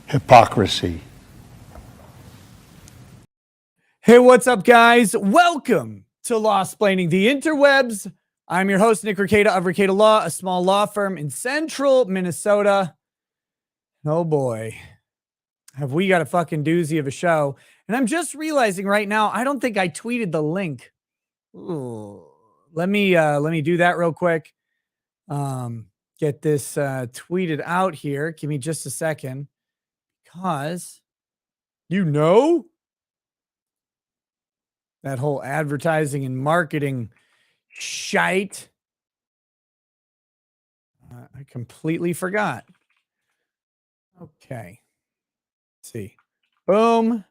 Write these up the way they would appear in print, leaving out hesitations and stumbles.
Hypocrisy. Hey, what's up, guys? Welcome to Law-Splaining the Interwebs. I'm your host, Nick Rekieta of Rekieta Law, a small law firm in central Minnesota. Oh boy, have we got a fucking doozy of a show. And I'm just realizing right now, I don't think I tweeted the link. Ooh. Let me do that real quick. Get this tweeted out here. Give me just a second. Because, that whole advertising and marketing shite. I completely forgot. Okay. Let's see. Boom.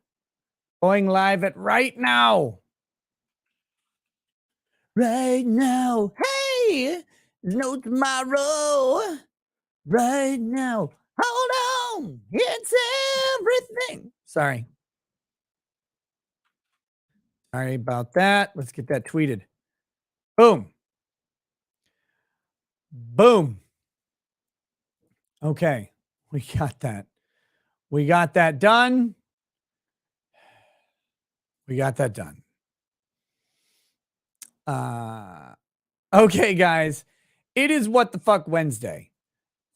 Going live at right now. Right now. Hey, there's no tomorrow. Right now. Hold on. It's everything. Sorry. Sorry about that. Let's get that tweeted. Boom. Boom. Okay. We got that. We got that done. We got that done. Okay, guys. It is What the Fuck Wednesday.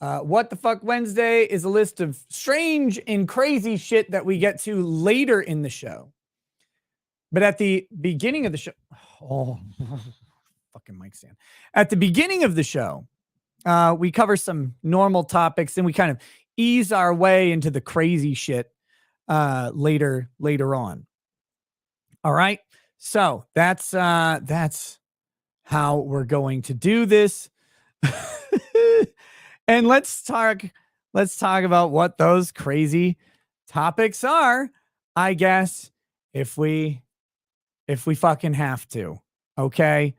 What the Fuck Wednesday is a list of strange and crazy shit that we get to later in the show. But at the beginning of the show, fucking mic stand. At the beginning of the show, we cover some normal topics and we kind of ease our way into the crazy shit later on. All right. So that's how we're going to do this. And let's talk about what those crazy topics are, I guess, if we fucking have to. Okay.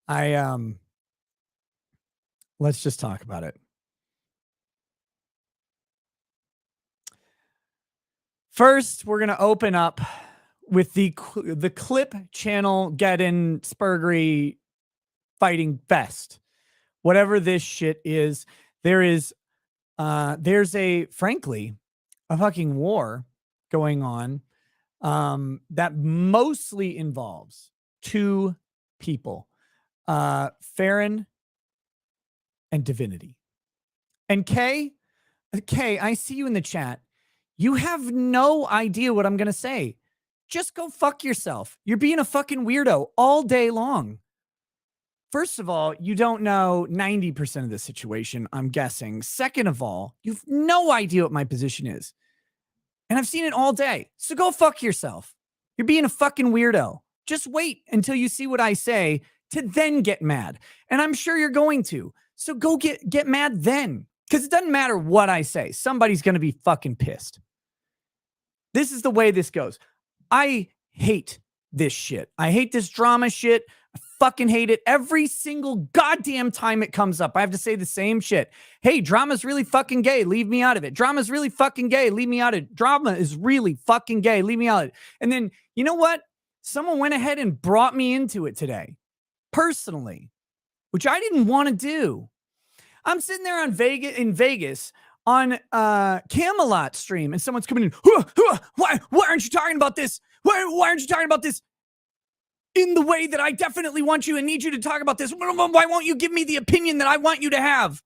Let's just talk about it. First, we're going to open up with the clip Channelgeddon Spurgery fighting fest. Whatever this shit is, there's frankly a fucking war going on that mostly involves two people, Farron and Divinity. And Kay, I see you in the chat. You have no idea what I'm going to say. Just go fuck yourself. You're being a fucking weirdo all day long. First of all, you don't know 90% of the situation, I'm guessing. Second of all, you've no idea what my position is. And I've seen it all day. So go fuck yourself. You're being a fucking weirdo. Just wait until you see what I say to then get mad. And I'm sure you're going to. So go get mad then. Because it doesn't matter what I say. Somebody's going to be fucking pissed. This is the way this goes. I hate this shit. I hate this drama shit. I fucking hate it every single goddamn time it comes up. I have to say the same shit. Hey, drama's really fucking gay. Leave me out of it. Drama's really fucking gay. Leave me out of it. Drama is really fucking gay. Leave me out of it. And then, you know what? Someone went ahead and brought me into it today. Personally. Which I didn't want to do. I'm sitting there in Vegas on Camelot stream, and someone's coming in. Why aren't you talking about this? Why aren't you talking about this in the way that I definitely want you and need you to talk about this? Why won't you give me the opinion that I want you to have?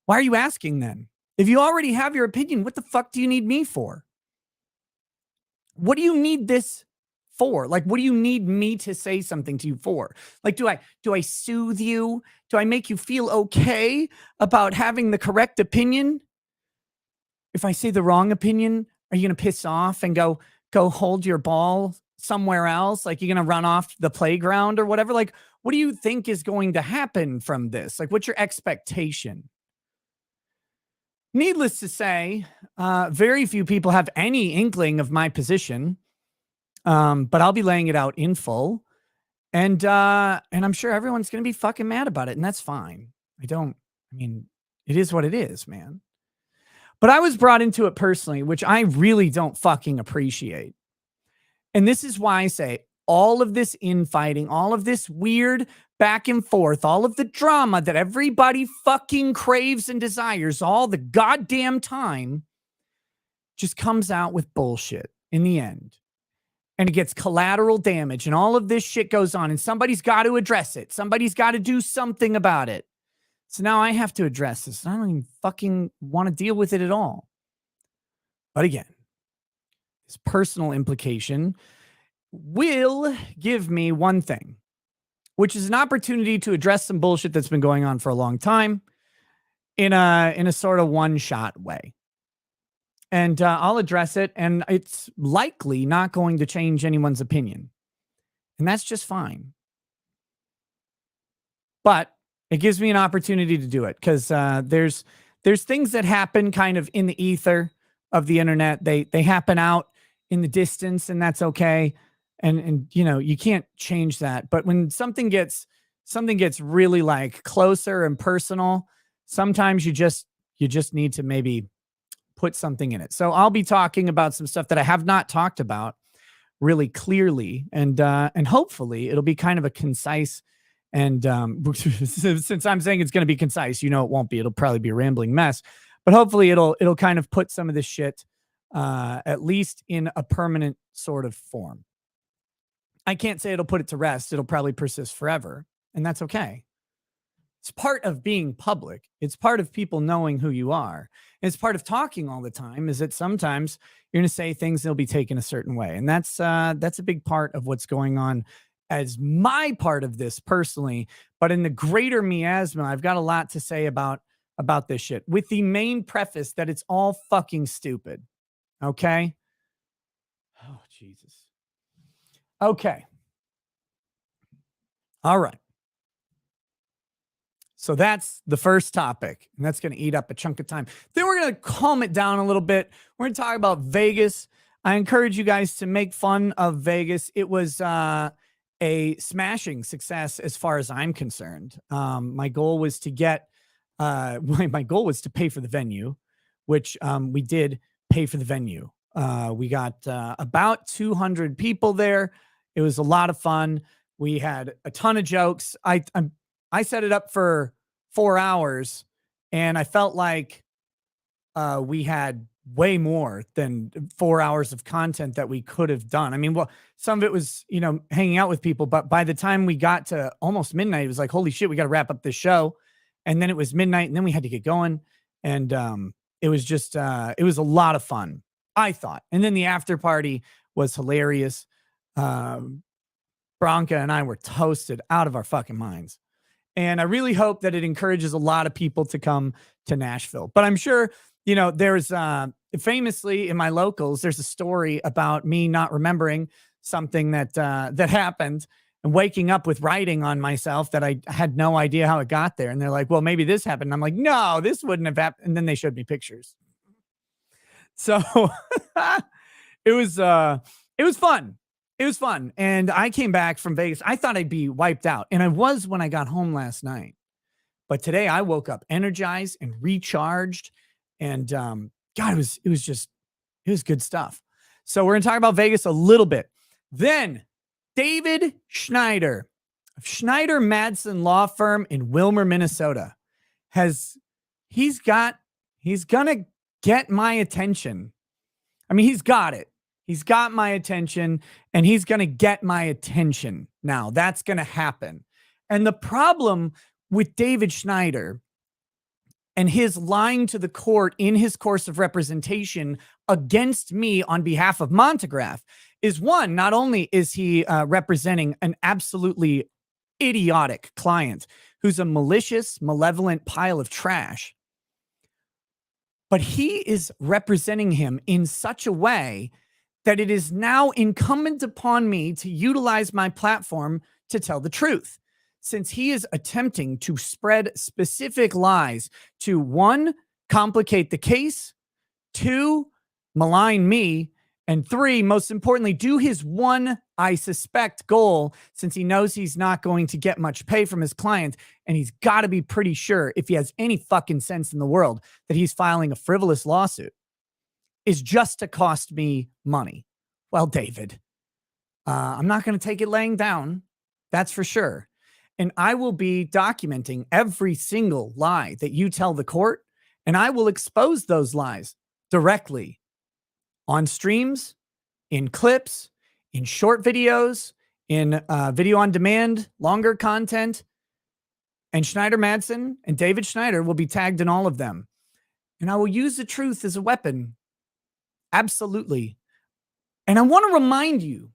Why are you asking then? If you already have your opinion, what the fuck do you need me for? What do you need this for? Like, what do you need me to say something to you for? Like, do I soothe you? Do I make you feel okay about having the correct opinion? If I say the wrong opinion, are you going to piss off and go hold your ball somewhere else? Like, you're going to run off the playground or whatever? Like, what do you think is going to happen from this? Like, what's your expectation? Needless to say, very few people have any inkling of my position. But I'll be laying it out in full. And I'm sure everyone's going to be fucking mad about it. And that's fine. It is what it is, man. But I was brought into it personally, which I really don't fucking appreciate. And this is why I say all of this infighting, all of this weird back and forth, all of the drama that everybody fucking craves and desires all the goddamn time just comes out with bullshit in the end. And it gets collateral damage and all of this shit goes on and somebody's got to address it. Somebody's got to do something about it. So now I have to address this. I don't even fucking want to deal with it at all. But again, this personal implication will give me one thing, which is an opportunity to address some bullshit that's been going on for a long time in a sort of one-shot way. And I'll address it, and it's likely not going to change anyone's opinion. And that's just fine. But it gives me an opportunity to do it because there's things that happen kind of in the ether of the internet. They happen out in the distance, and that's okay. And you know, you can't change that. But when something gets really like closer and personal, sometimes you just need to maybe put something in it. So I'll be talking about some stuff that I have not talked about really clearly, and hopefully it'll be kind of a concise. And since I'm saying it's going to be concise, you know, it won't be. It'll probably be a rambling mess. But hopefully it'll kind of put some of this shit at least in a permanent sort of form. I can't say it'll put it to rest. It'll probably persist forever, and that's okay. It's part of being public. It's part of people knowing who you are. It's part of talking all the time is that sometimes you're going to say things that'll be taken a certain way. And that's a big part of what's going on as my part of this personally. But in the greater miasma, I've got a lot to say about this shit with the main preface that it's all fucking stupid. Okay. Oh, Jesus. Okay. All right. So that's the first topic, and that's going to eat up a chunk of time. Then we're going to calm it down a little bit. We're going to talk about Vegas. I encourage you guys to make fun of Vegas. It was a smashing success as far as I'm concerned. My goal was to get my goal was to pay for the venue, which we did pay for the venue. We got about 200 people there. It was a lot of fun. We had a ton of jokes. I set it up for 4 hours, and I felt like we had way more than 4 hours of content that we could have done. I mean, well, some of it was, you know, hanging out with people, but by the time we got to almost midnight, it was like, holy shit, we got to wrap up this show. And then it was midnight, and then we had to get going. And it was just, it was a lot of fun, I thought. And then the after party was hilarious. Bronca and I were toasted out of our fucking minds. And I really hope that it encourages a lot of people to come to Nashville. But I'm sure, you know, there's famously in my locals, there's a story about me not remembering something that happened and waking up with writing on myself that I had no idea how it got there. And they're like, well, maybe this happened. And I'm like, no, this wouldn't have happened. And then they showed me pictures. So it was fun. It was fun. And I came back from Vegas. I thought I'd be wiped out. And I was when I got home last night. But today I woke up energized and recharged. And God, it was good stuff. So we're going to talk about Vegas a little bit. Then David Schneider of Schneider Madsen Law Firm in Wilmer, Minnesota, he's going to get my attention. I mean, he's got it. He's got my attention, and he's going to get my attention now. That's going to happen. And the problem with David Schneider and his lying to the court in his course of representation against me on behalf of Montagraph is, one, not only is he representing an absolutely idiotic client who's a malicious, malevolent pile of trash, but he is representing him in such a way that it is now incumbent upon me to utilize my platform to tell the truth, since he is attempting to spread specific lies to, one, complicate the case, two, malign me, and three, most importantly, do his one, I suspect, goal, since he knows he's not going to get much pay from his client, and he's got to be pretty sure, if he has any fucking sense in the world, that he's filing a frivolous lawsuit, is just to cost me money. Well, David, I'm not going to take it laying down. That's for sure. and I will be documenting every single lie that you tell the court, and I will expose those lies directly on streams, in clips, in short videos, in video on demand, longer content. And Schneider Madsen and David Schneider will be tagged in all of them. And I will use the truth as a weapon. Absolutely. And I want to remind you,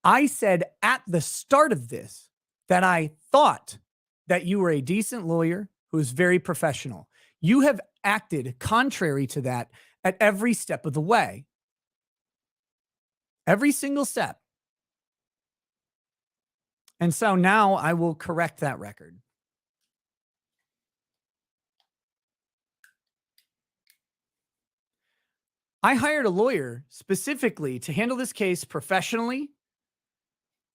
I said at the start of this that I thought that you were a decent lawyer who is very professional. You have acted contrary to that at every step of the way. Every single step. And so now I will correct that record. I hired a lawyer specifically to handle this case professionally.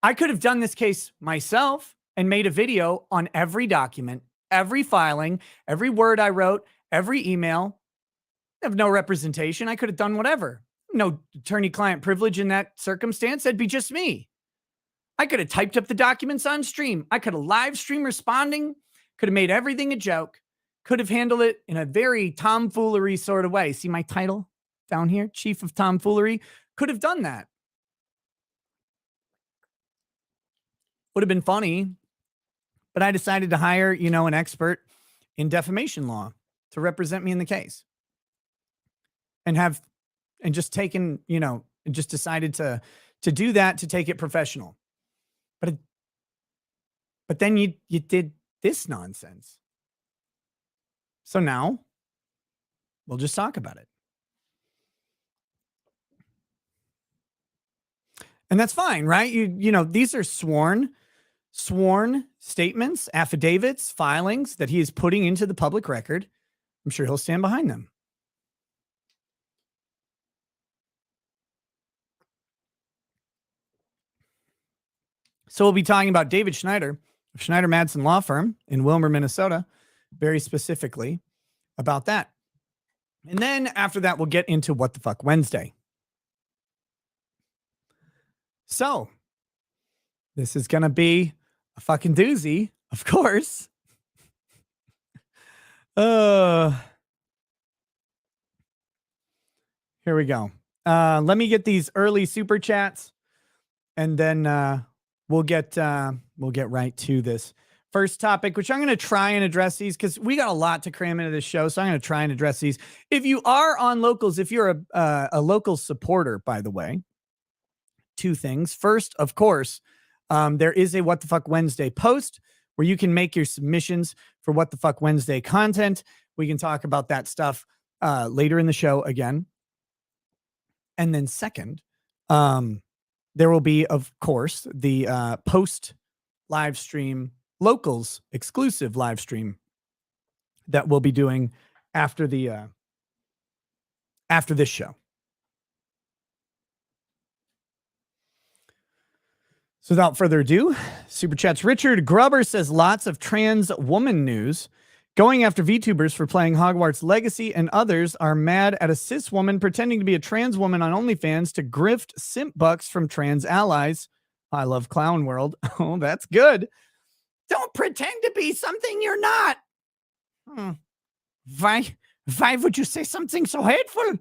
I could have done this case myself and made a video on every document, every filing, every word I wrote, every email. I have no representation. I could have done whatever. No attorney-client privilege in that circumstance. That'd be just me. I could have typed up the documents on stream. I could have live stream responding, could have made everything a joke, could have handled it in a very tomfoolery sort of way. See my title down here, Chief of Tomfoolery? Could have done that. Would have been funny, but I decided to hire, an expert in defamation law to represent me in the case. And just taken, and just decided to do that, to take it professional. But then you did this nonsense. So now we'll just talk about it. And that's fine, right? These are sworn statements, affidavits, filings that he is putting into the public record. I'm sure he'll stand behind them. So we'll be talking about David Schneider of Schneider Madsen Law Firm in Wilmer, Minnesota, very specifically about that. And then after that, we'll get into What the Fuck Wednesday. So this is going to be a fucking doozy, of course. Here we go. Let me get these early super chats, and then we'll get right to this first topic, which I'm going to try and address these because we got a lot to cram into this show. So I'm going to try and address these. If you are on Locals, if you're a local supporter, by the way, two things. First, of course, there is a What the Fuck Wednesday post where you can make your submissions for What the Fuck Wednesday content. We can talk about that stuff later in the show again. And then second, there will be, of course, the post live stream Locals exclusive live stream that we'll be doing after the after this show. So without further ado, super chats. Richard Grubber says lots of trans woman news. Going after VTubers for playing Hogwarts Legacy, and others are mad at a cis woman pretending to be a trans woman on OnlyFans to grift simp bucks from trans allies. I love Clown World. Oh, that's good. Don't pretend to be something you're not. Why would you say something so hateful?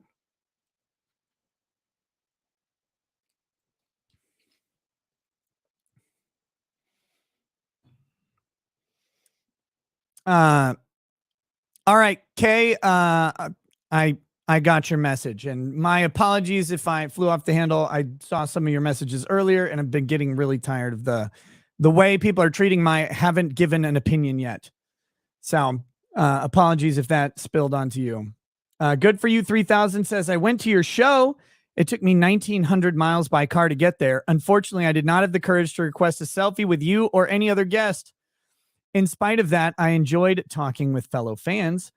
All right, Kay, I got your message, and my apologies if I flew off the handle. I saw some of your messages earlier, and I've been getting really tired of the way people are treating my haven't given an opinion yet. So apologies if that spilled onto you. Good for you 3000 says, I went to your show. It took me 1,900 miles by car to get there. Unfortunately, I did not have the courage to request a selfie with you or any other guest. In spite of that, I enjoyed talking with fellow fans.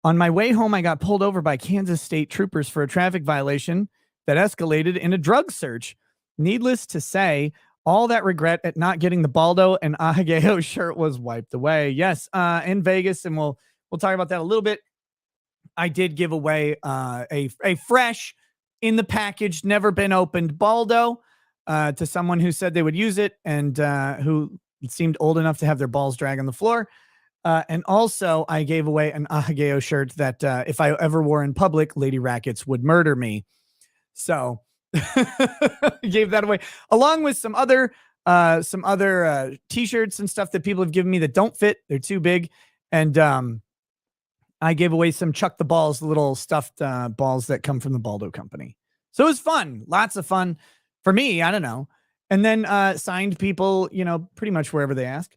On my way home, I got pulled over by Kansas State troopers for a traffic violation that escalated in a drug search. Needless to say, all that regret at not getting the Baldo and Ageo shirt was wiped away. Yes, in Vegas, and we'll talk about that a little bit. I did give away a fresh, in the package, never been opened Baldo to someone who said they would use it and who seemed old enough to have their balls drag on the floor. And also, I gave away an Ahageo shirt that if I ever wore in public, Lady Rackets would murder me. So gave that away, along with some other t-shirts and stuff that people have given me that don't fit. They're too big. And I gave away some Chuck the Balls, little stuffed balls that come from the Baldo Company. So it was fun. Lots of fun for me. I don't know. And then signed people, pretty much wherever they ask.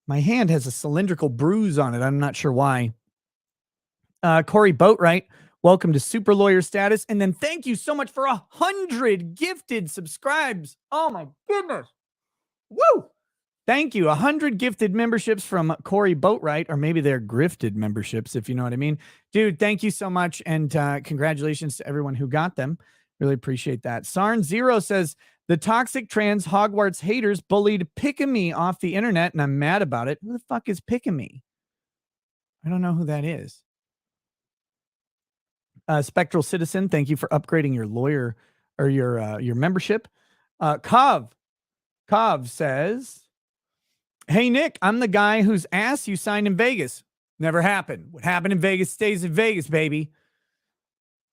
My hand has a cylindrical bruise on it. I'm not sure why. Corey Boatwright, welcome to super lawyer status. And then thank you so much for 100 gifted subscribes. Oh my goodness. Woo! Thank you. 100 gifted memberships from Corey Boatwright, or maybe they're grifted memberships, if you know what I mean. Dude, thank you so much. And congratulations to everyone who got them. Really appreciate that. Sarn Zero says, the toxic trans Hogwarts haters bullied Pick-a-Me off the internet, and I'm mad about it. Who the fuck is Pick-a-Me? I don't know who that is. Spectral Citizen, thank you for upgrading your lawyer or your membership. Kov says, hey, Nick, I'm the guy whose ass you signed in Vegas. Never happened. What happened in Vegas stays in Vegas, baby.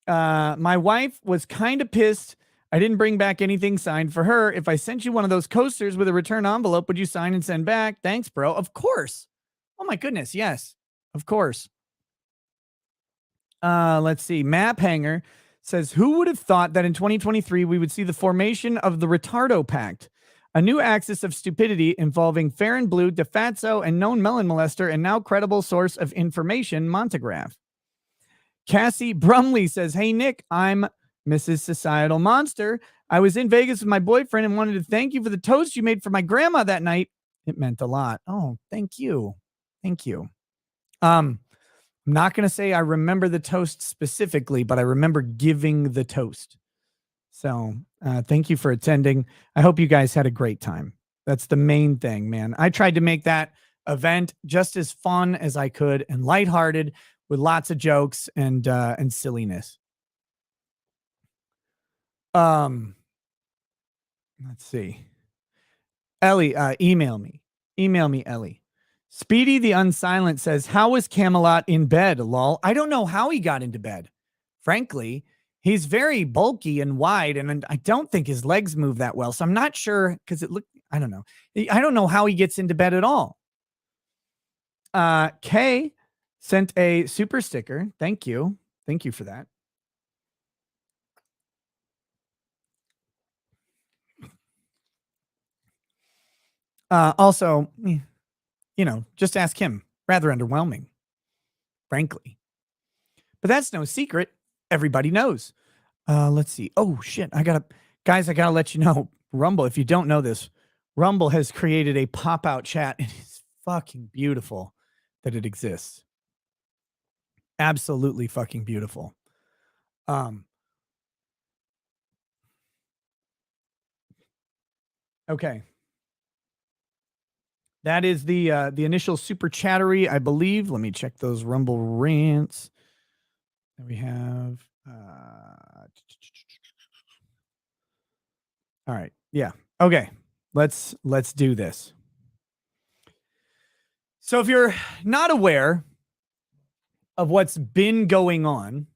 My wife was kind of pissed I didn't bring back anything signed for her. If I sent you one of those coasters with a return envelope, would you sign and send back? Thanks, bro. Of course. Oh, my goodness. Yes, of course. Let's see. Map Hanger says, who would have thought that in 2023 we would see the formation of the Retardo Pact, a new axis of stupidity involving Farron Blue, DeFazio, and known melon molester and now credible source of information, Montagraph. Cassie Brumley says, hey, Nick, I'm Mrs. Societal Monster. I was in Vegas with my boyfriend and wanted to thank you for the toast you made for my grandma that night. It meant a lot. Oh, thank you. Thank you. I'm not going to say I remember the toast specifically, but I remember giving the toast. So thank you for attending. I hope you guys had a great time. That's the main thing, man. I tried to make that event just as fun as I could and lighthearted with lots of jokes and silliness. Let's see. Ellie, email me, Ellie. Speedy the Unsilent says, how was Camelot in bed, lol? I don't know how he got into bed. Frankly, he's very bulky and wide, and I don't think his legs move that well. So I'm not sure, because I don't know. I don't know how he gets into bed at all. Kay sent a super sticker. Thank you. Thank you for that. Also, just ask him. Rather underwhelming, frankly. But that's no secret. Everybody knows. Let's see. Oh, shit. I gotta let you know. Rumble, if you don't know this, Rumble has created a pop-out chat. And it's fucking beautiful that it exists. Absolutely fucking beautiful. Okay. That is the initial super chattery, I believe. Let me check those Rumble rants that we have. All right. Yeah. Okay. Let's do this. So if you're not aware of what's been going on,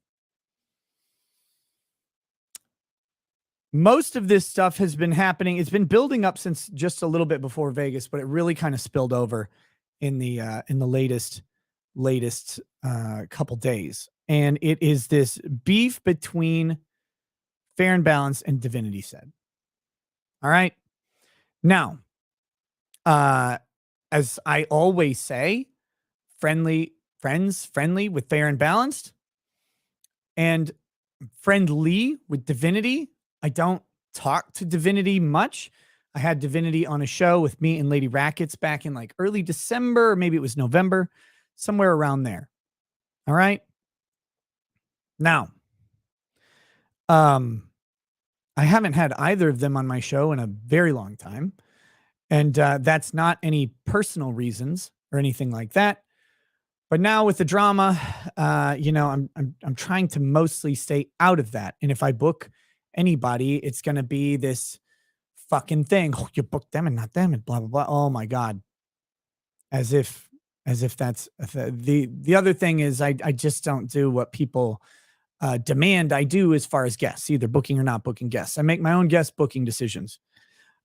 most of this stuff has been happening. It's been building up since just a little bit before Vegas, but it really kind of spilled over in the latest couple days. And it is this beef between Fair and Balanced and Divinity Said. All right. Now, as I always say, friendly with Fair and Balanced, and friendly with Divinity. I don't talk to Divinity much. I had Divinity on a show with me and Lady Rackets back in like early December, or maybe it was November, somewhere around there. All right. Now, I haven't had either of them on my show in a very long time. And that's not any personal reasons or anything like that. But now with the drama, I'm trying to mostly stay out of that. And if I book anybody, it's going to be this fucking thing. Oh, you booked them and not them and blah, blah, blah. Oh my God. As if that's the other thing is I just don't do what people demand I do as far as guests, either booking or not booking guests. I make my own guest booking decisions.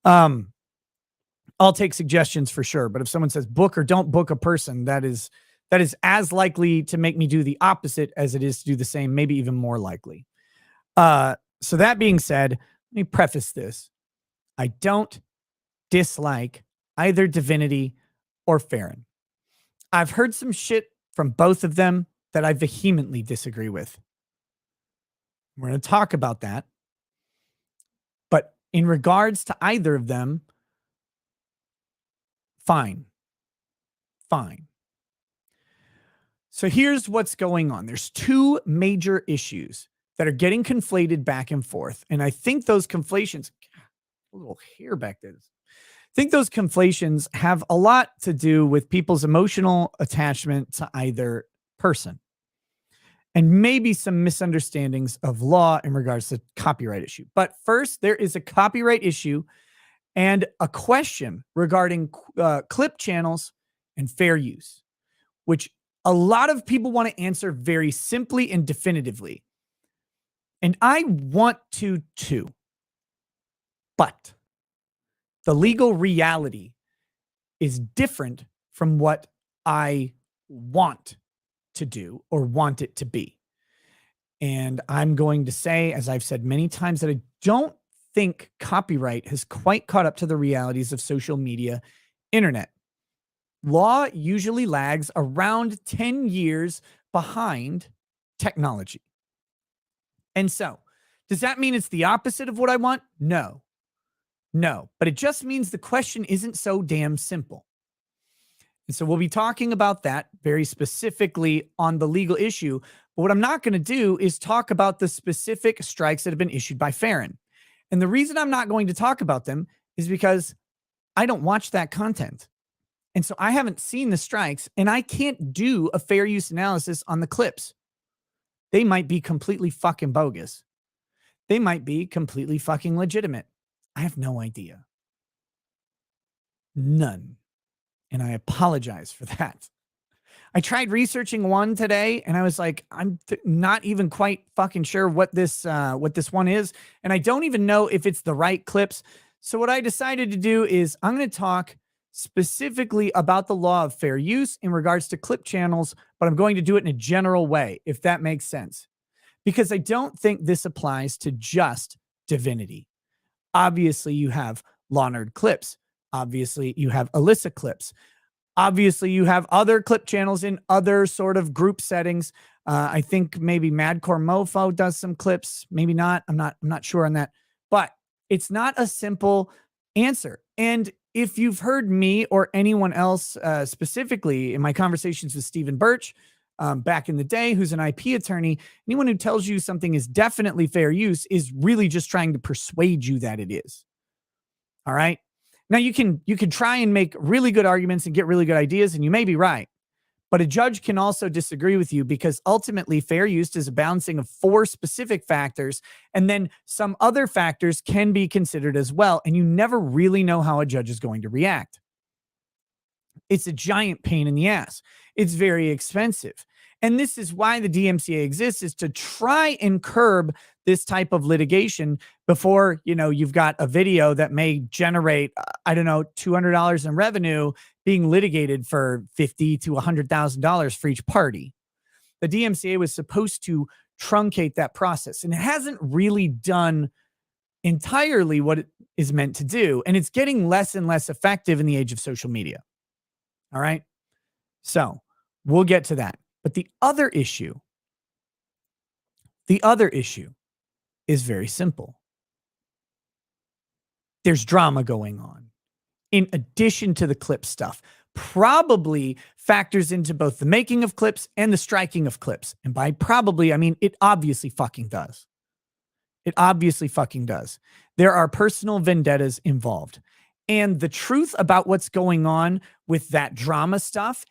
I'll take suggestions for sure, but if someone says book or don't book a person, that is as likely to make me do the opposite as it is to do the same, maybe even more likely. So that being said, let me preface this. I don't dislike either Divinity or Farron. I've heard some shit from both of them that I vehemently disagree with. We're going to talk about that. But in regards to either of them, fine. So here's what's going on. There's two major issues that are getting conflated back and forth. And I think those conflations, a little hair back there. I think those conflations have a lot to do with people's emotional attachment to either person and maybe some misunderstandings of law in regards to copyright issue. But first, there is a copyright issue and a question regarding clip channels and fair use, which a lot of people want to answer very simply and definitively. And I want to too. But the legal reality is different from what I want to do or want it to be. And I'm going to say, as I've said many times, that I don't think copyright has quite caught up to the realities of social media, internet. Law usually lags around 10 years behind technology. And so, does that mean it's the opposite of what I want? No. But it just means the question isn't so damn simple. And so we'll be talking about that very specifically on the legal issue. But what I'm not going to do is talk about the specific strikes that have been issued by Farron. And the reason I'm not going to talk about them is because I don't watch that content. And so I haven't seen the strikes, and I can't do a fair use analysis on the clips. They might be completely fucking bogus. They might be completely fucking legitimate. I have no idea. None. And I apologize for that. I tried researching one today, and I was like, I'm not even quite fucking sure what this one is. And I don't even know if it's the right clips. So what I decided to do is I'm going to talk specifically about the law of fair use in regards to clip channels, but I'm going to do it in a general way, if that makes sense. Because I don't think this applies to just Divinity. Obviously, you have Law Nerd clips. Obviously, you have Alyssa clips. Obviously, you have other clip channels in other sort of group settings. I think maybe Madcore Mofo does some clips. Maybe not. I'm not sure on that. But it's not a simple answer. And if you've heard me or anyone else specifically in my conversations with Stephen Birch back in the day, who's an IP attorney, anyone who tells you something is definitely fair use is really just trying to persuade you that it is. All right. Now you can try and make really good arguments and get really good ideas, and you may be right. But a judge can also disagree with you because ultimately fair use is a balancing of 4 specific factors, and then some other factors can be considered as well, and you never really know how a judge is going to react. It's a giant pain in the ass. It's very expensive. And this is why the DMCA exists, is to try and curb this type of litigation before, you've got a video that may generate, $200 in revenue being litigated for $50,000 to $100,000 for each party. The DMCA was supposed to truncate that process, and it hasn't really done entirely what it is meant to do. And it's getting less and less effective in the age of social media. All right. So we'll get to that. But the other issue is very simple. There's drama going on in addition to the clip stuff. Probably factors into both the making of clips and the striking of clips. And by probably, I mean, it obviously fucking does. It obviously fucking does. There are personal vendettas involved. And the truth about what's going on with that drama stuff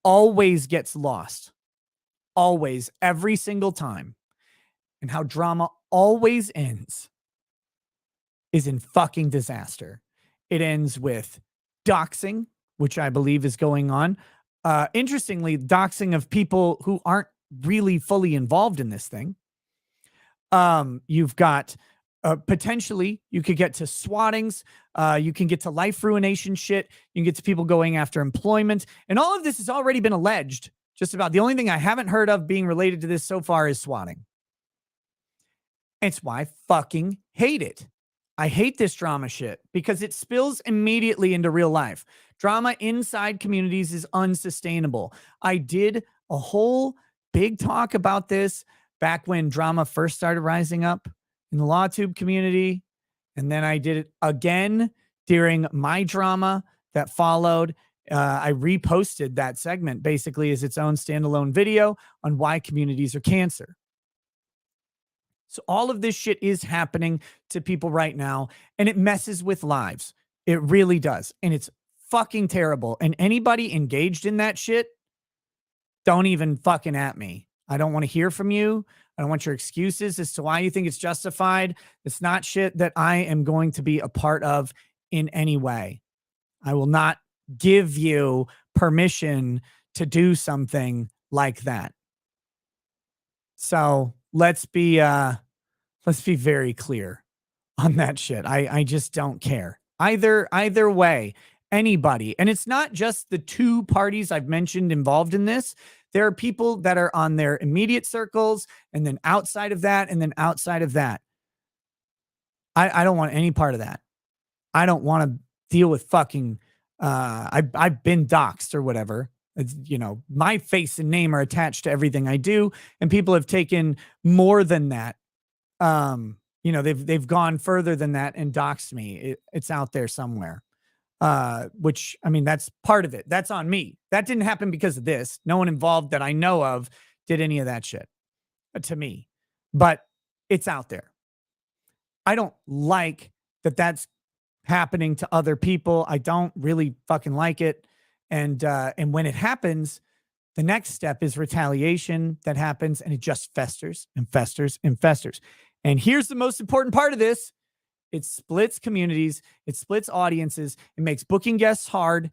always gets lost. Always, every single time. And how drama always ends is in fucking disaster. It ends with doxing, which I believe is going on. Interestingly, doxing of people who aren't really fully involved in this thing. You've got potentially you could get to swattings. You can get to life ruination shit. You can get to people going after employment. And all of this has already been alleged. Just about the only thing I haven't heard of being related to this so far is swatting. It's why I fucking hate it. I hate this drama shit because it spills immediately into real life. Drama inside communities is unsustainable. I did a whole big talk about this back when drama first started rising up in the LawTube community. And then I did it again during my drama that followed. I reposted that segment basically as its own standalone video on why communities are cancer. So all of this shit is happening to people right now, and it messes with lives. It really does. And it's fucking terrible. And anybody engaged in that shit, don't even fucking at me. I don't want to hear from you. I don't want your excuses as to why you think it's justified. It's not shit that I am going to be a part of in any way. I will not give you permission to do something like that. So let's be very clear on that shit. I just don't care. Either way, anybody. And it's not just the two parties I've mentioned involved in this. There are people that are on their immediate circles and then outside of that and then outside of that. I don't want any part of that. I don't want to deal with fucking I've been doxxed or whatever. It's, you know, my face and name are attached to everything I do, and people have taken more than that. You know, they've gone further than that and doxed me. It's out there somewhere. Which, I mean, that's part of it. That's on me. That didn't happen because of this. No one involved that I know of did any of that shit to me, but it's out there. I don't like that that's happening to other people. I don't really fucking like it. And when it happens, the next step is retaliation that happens, and it just festers and festers and festers. And here's the most important part of this. It splits communities. It splits audiences. It makes booking guests hard. It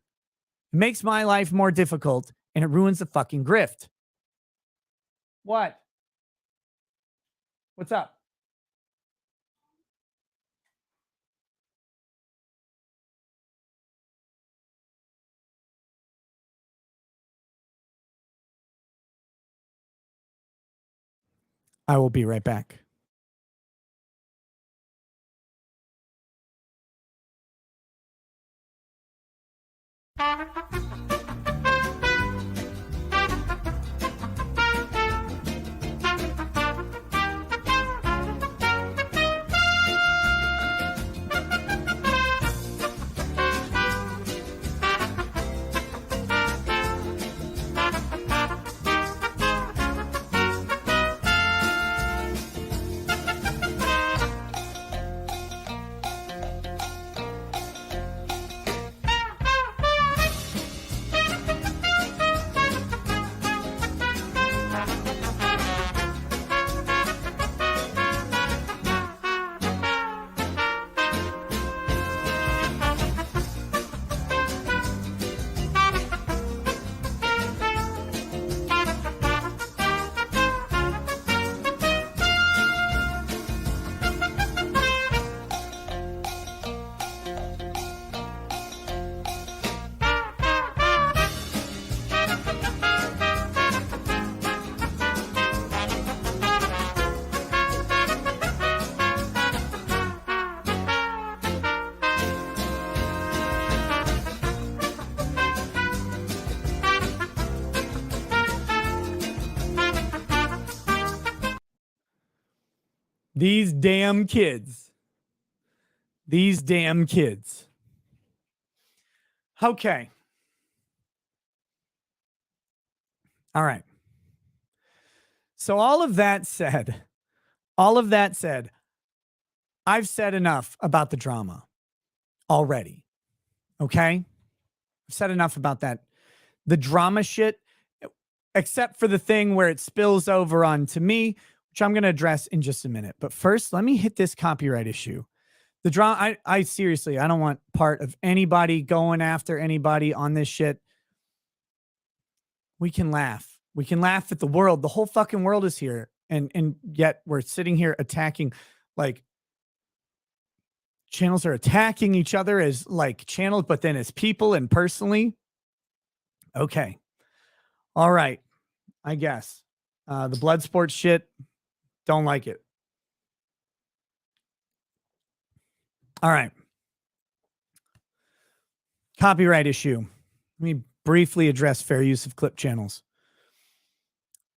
makes my life more difficult, and it ruins the fucking grift. What? What's up? I will be right back. These damn kids. These damn kids. Okay. All right. So all of that said, I've said enough about the drama already. Okay? I've said enough about that. The drama shit, except for the thing where it spills over onto me, which I'm going to address in just a minute. But first, let me hit this copyright issue The drama, I seriously, I don't want part of anybody going after anybody on this shit. We can laugh. We can laugh at the world. The whole fucking world is here. And yet we're sitting here attacking, like, channels are attacking each other as like channels, but then as people and personally. Okay. All right. I guess. The blood sports shit, don't like it. All right. Copyright issue. Let me briefly address fair use of clip channels.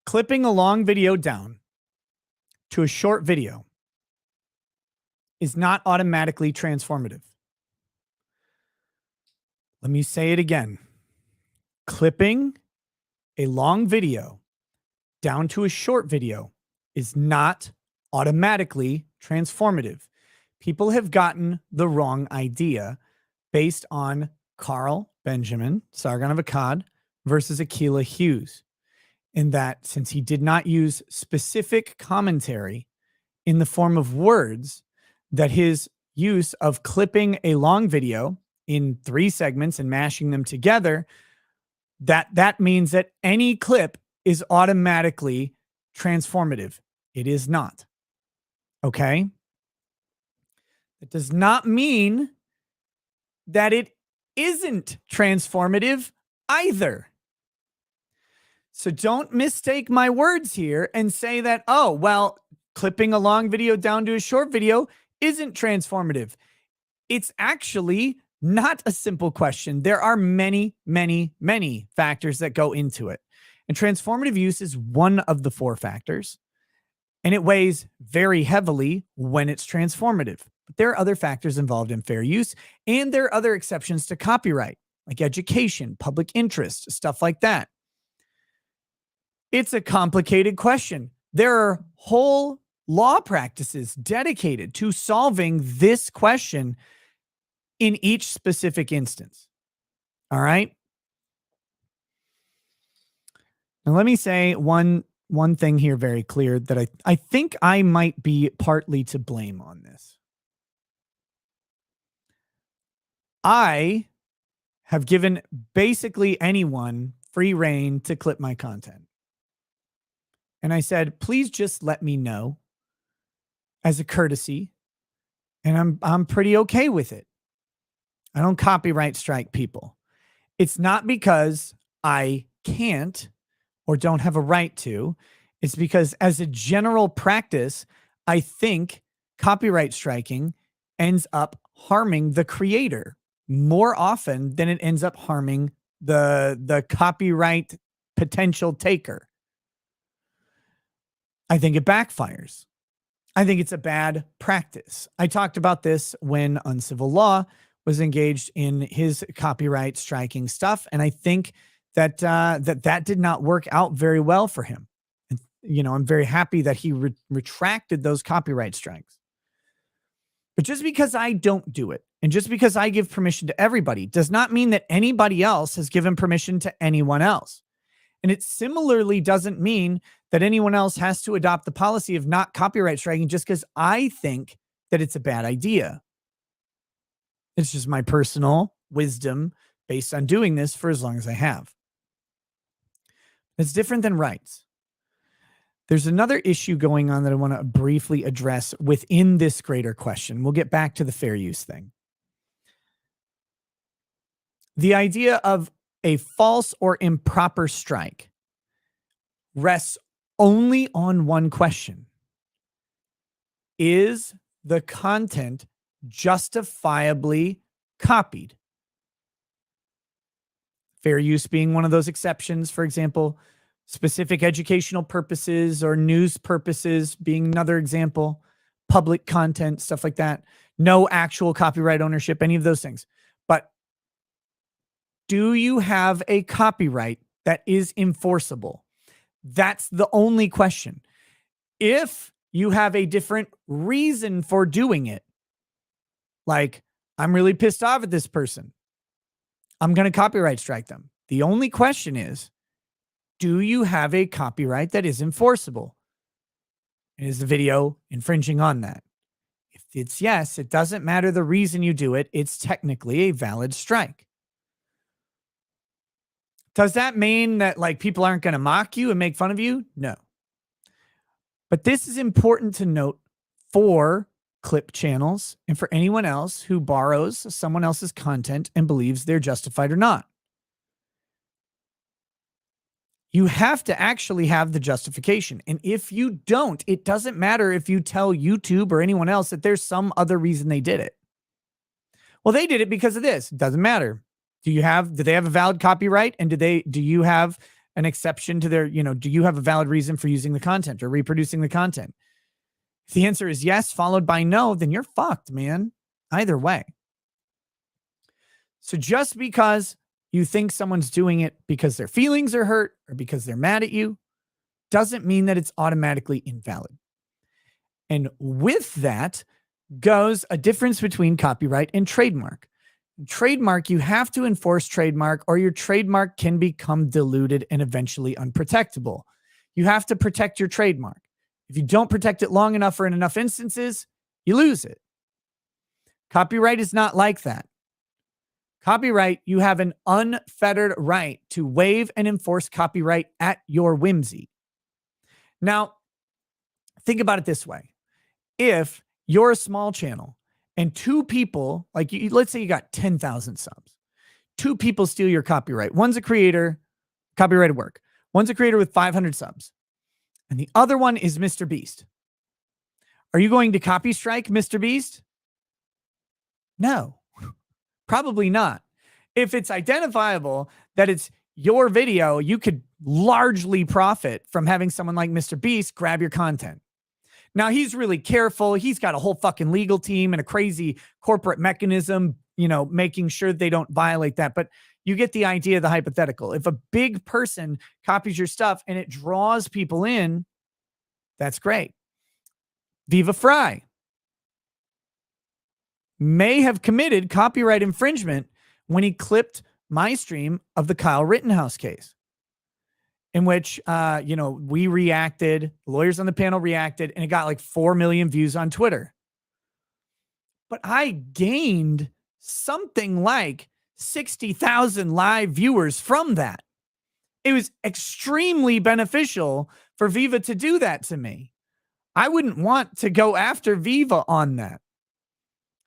Clipping a long video down to a short video is not automatically transformative. Let me say it again. Clipping a long video down to a short video is not automatically transformative. People have gotten the wrong idea based on Carl Benjamin, Sargon of Akkad, versus Aquila Hughes, in that since he did not use specific commentary in the form of words, that his use of clipping a long video in 3 segments and mashing them together, that means that any clip is automatically transformative. It is not. Okay? It does not mean that it isn't transformative either. So don't mistake my words here and say that, oh, well, clipping a long video down to a short video isn't transformative. It's actually not a simple question. There are many, many, many factors that go into it. And transformative use is one of the 4 factors. And it weighs very heavily when it's transformative. But there are other factors involved in fair use, and there are other exceptions to copyright, like education, public interest, stuff like that. It's a complicated question. There are whole law practices dedicated to solving this question in each specific instance. All right. Now, let me say one thing here very clear that I think I might be partly to blame on this. I have given basically anyone free reign to clip my content. And I said, please just let me know as a courtesy. And I'm pretty okay with it. I don't copyright strike people. It's not because I can't or don't have a right to. It's because as a general practice, I think copyright striking ends up harming the creator more often than it ends up harming the copyright potential taker. I think it backfires. I think it's a bad practice. I talked about this when Uncivil Law was engaged in his copyright striking stuff. And I think that that did not work out very well for him. And, you know, I'm very happy that he retracted those copyright strikes. But just because I don't do it, and just because I give permission to everybody, does not mean that anybody else has given permission to anyone else. And it similarly doesn't mean that anyone else has to adopt the policy of not copyright striking just because I think that it's a bad idea. It's just my personal wisdom based on doing this for as long as I have. It's different than rights. There's another issue going on that I want to briefly address within this greater question. We'll get back to the fair use thing. The idea of a false or improper strike rests only on one question. Is the content justifiably copied? Fair use being one of those exceptions, for example, specific educational purposes or news purposes being another example, public content, stuff like that. No actual copyright ownership, any of those things. But do you have a copyright that is enforceable? That's the only question. If you have a different reason for doing it, like, I'm really pissed off at this person, I'm going to copyright strike them. The only question is, do you have a copyright that is enforceable? And is the video infringing on that? If it's yes. It doesn't matter the reason you do it. It's technically a valid strike. Does that mean that like people aren't going to mock you and make fun of you? No. But this is important to note for clip channels and for anyone else who borrows someone else's content and believes they're justified or not. You have to actually have the justification. And if you don't, it doesn't matter if you tell YouTube or anyone else that there's some other reason they did it. Well, they did it because of this. It doesn't matter. Do they have a valid copyright? And do you have an exception to their, do you have a valid reason for using the content or reproducing the content? If the answer is yes, followed by no, then you're fucked, man. Either way. So just because you think someone's doing it because their feelings are hurt or because they're mad at you doesn't mean that it's automatically invalid. And with that goes a difference between copyright and trademark. Trademark, you have to enforce trademark or your trademark can become diluted and eventually unprotectable. You have to protect your trademark. If you don't protect it long enough or in enough instances, you lose it. Copyright is not like that. Copyright, you have an unfettered right to waive and enforce copyright at your whimsy. Now, think about it this way. If you're a small channel and two people, like let's say you got 10,000 subs, two people steal your copyright. One's a creator, copyrighted work. One's a creator with 500 subs. And the other one is Mr. Beast. Are you going to copy strike Mr. Beast? No, probably not. If it's identifiable that it's your video, you could largely profit from having someone like Mr. Beast grab your content. Now, he's really careful. He's got a whole fucking legal team and a crazy corporate mechanism, making sure they don't violate that. But you get the idea of the hypothetical. If a big person copies your stuff and it draws people in, that's great. Viva Fry may have committed copyright infringement when he clipped my stream of the Kyle Rittenhouse case, in which, we reacted, lawyers on the panel reacted, and it got like 4 million views on Twitter. But I gained something like 60,000 live viewers from that. It was extremely beneficial for Viva to do that to me. I wouldn't want to go after Viva on that.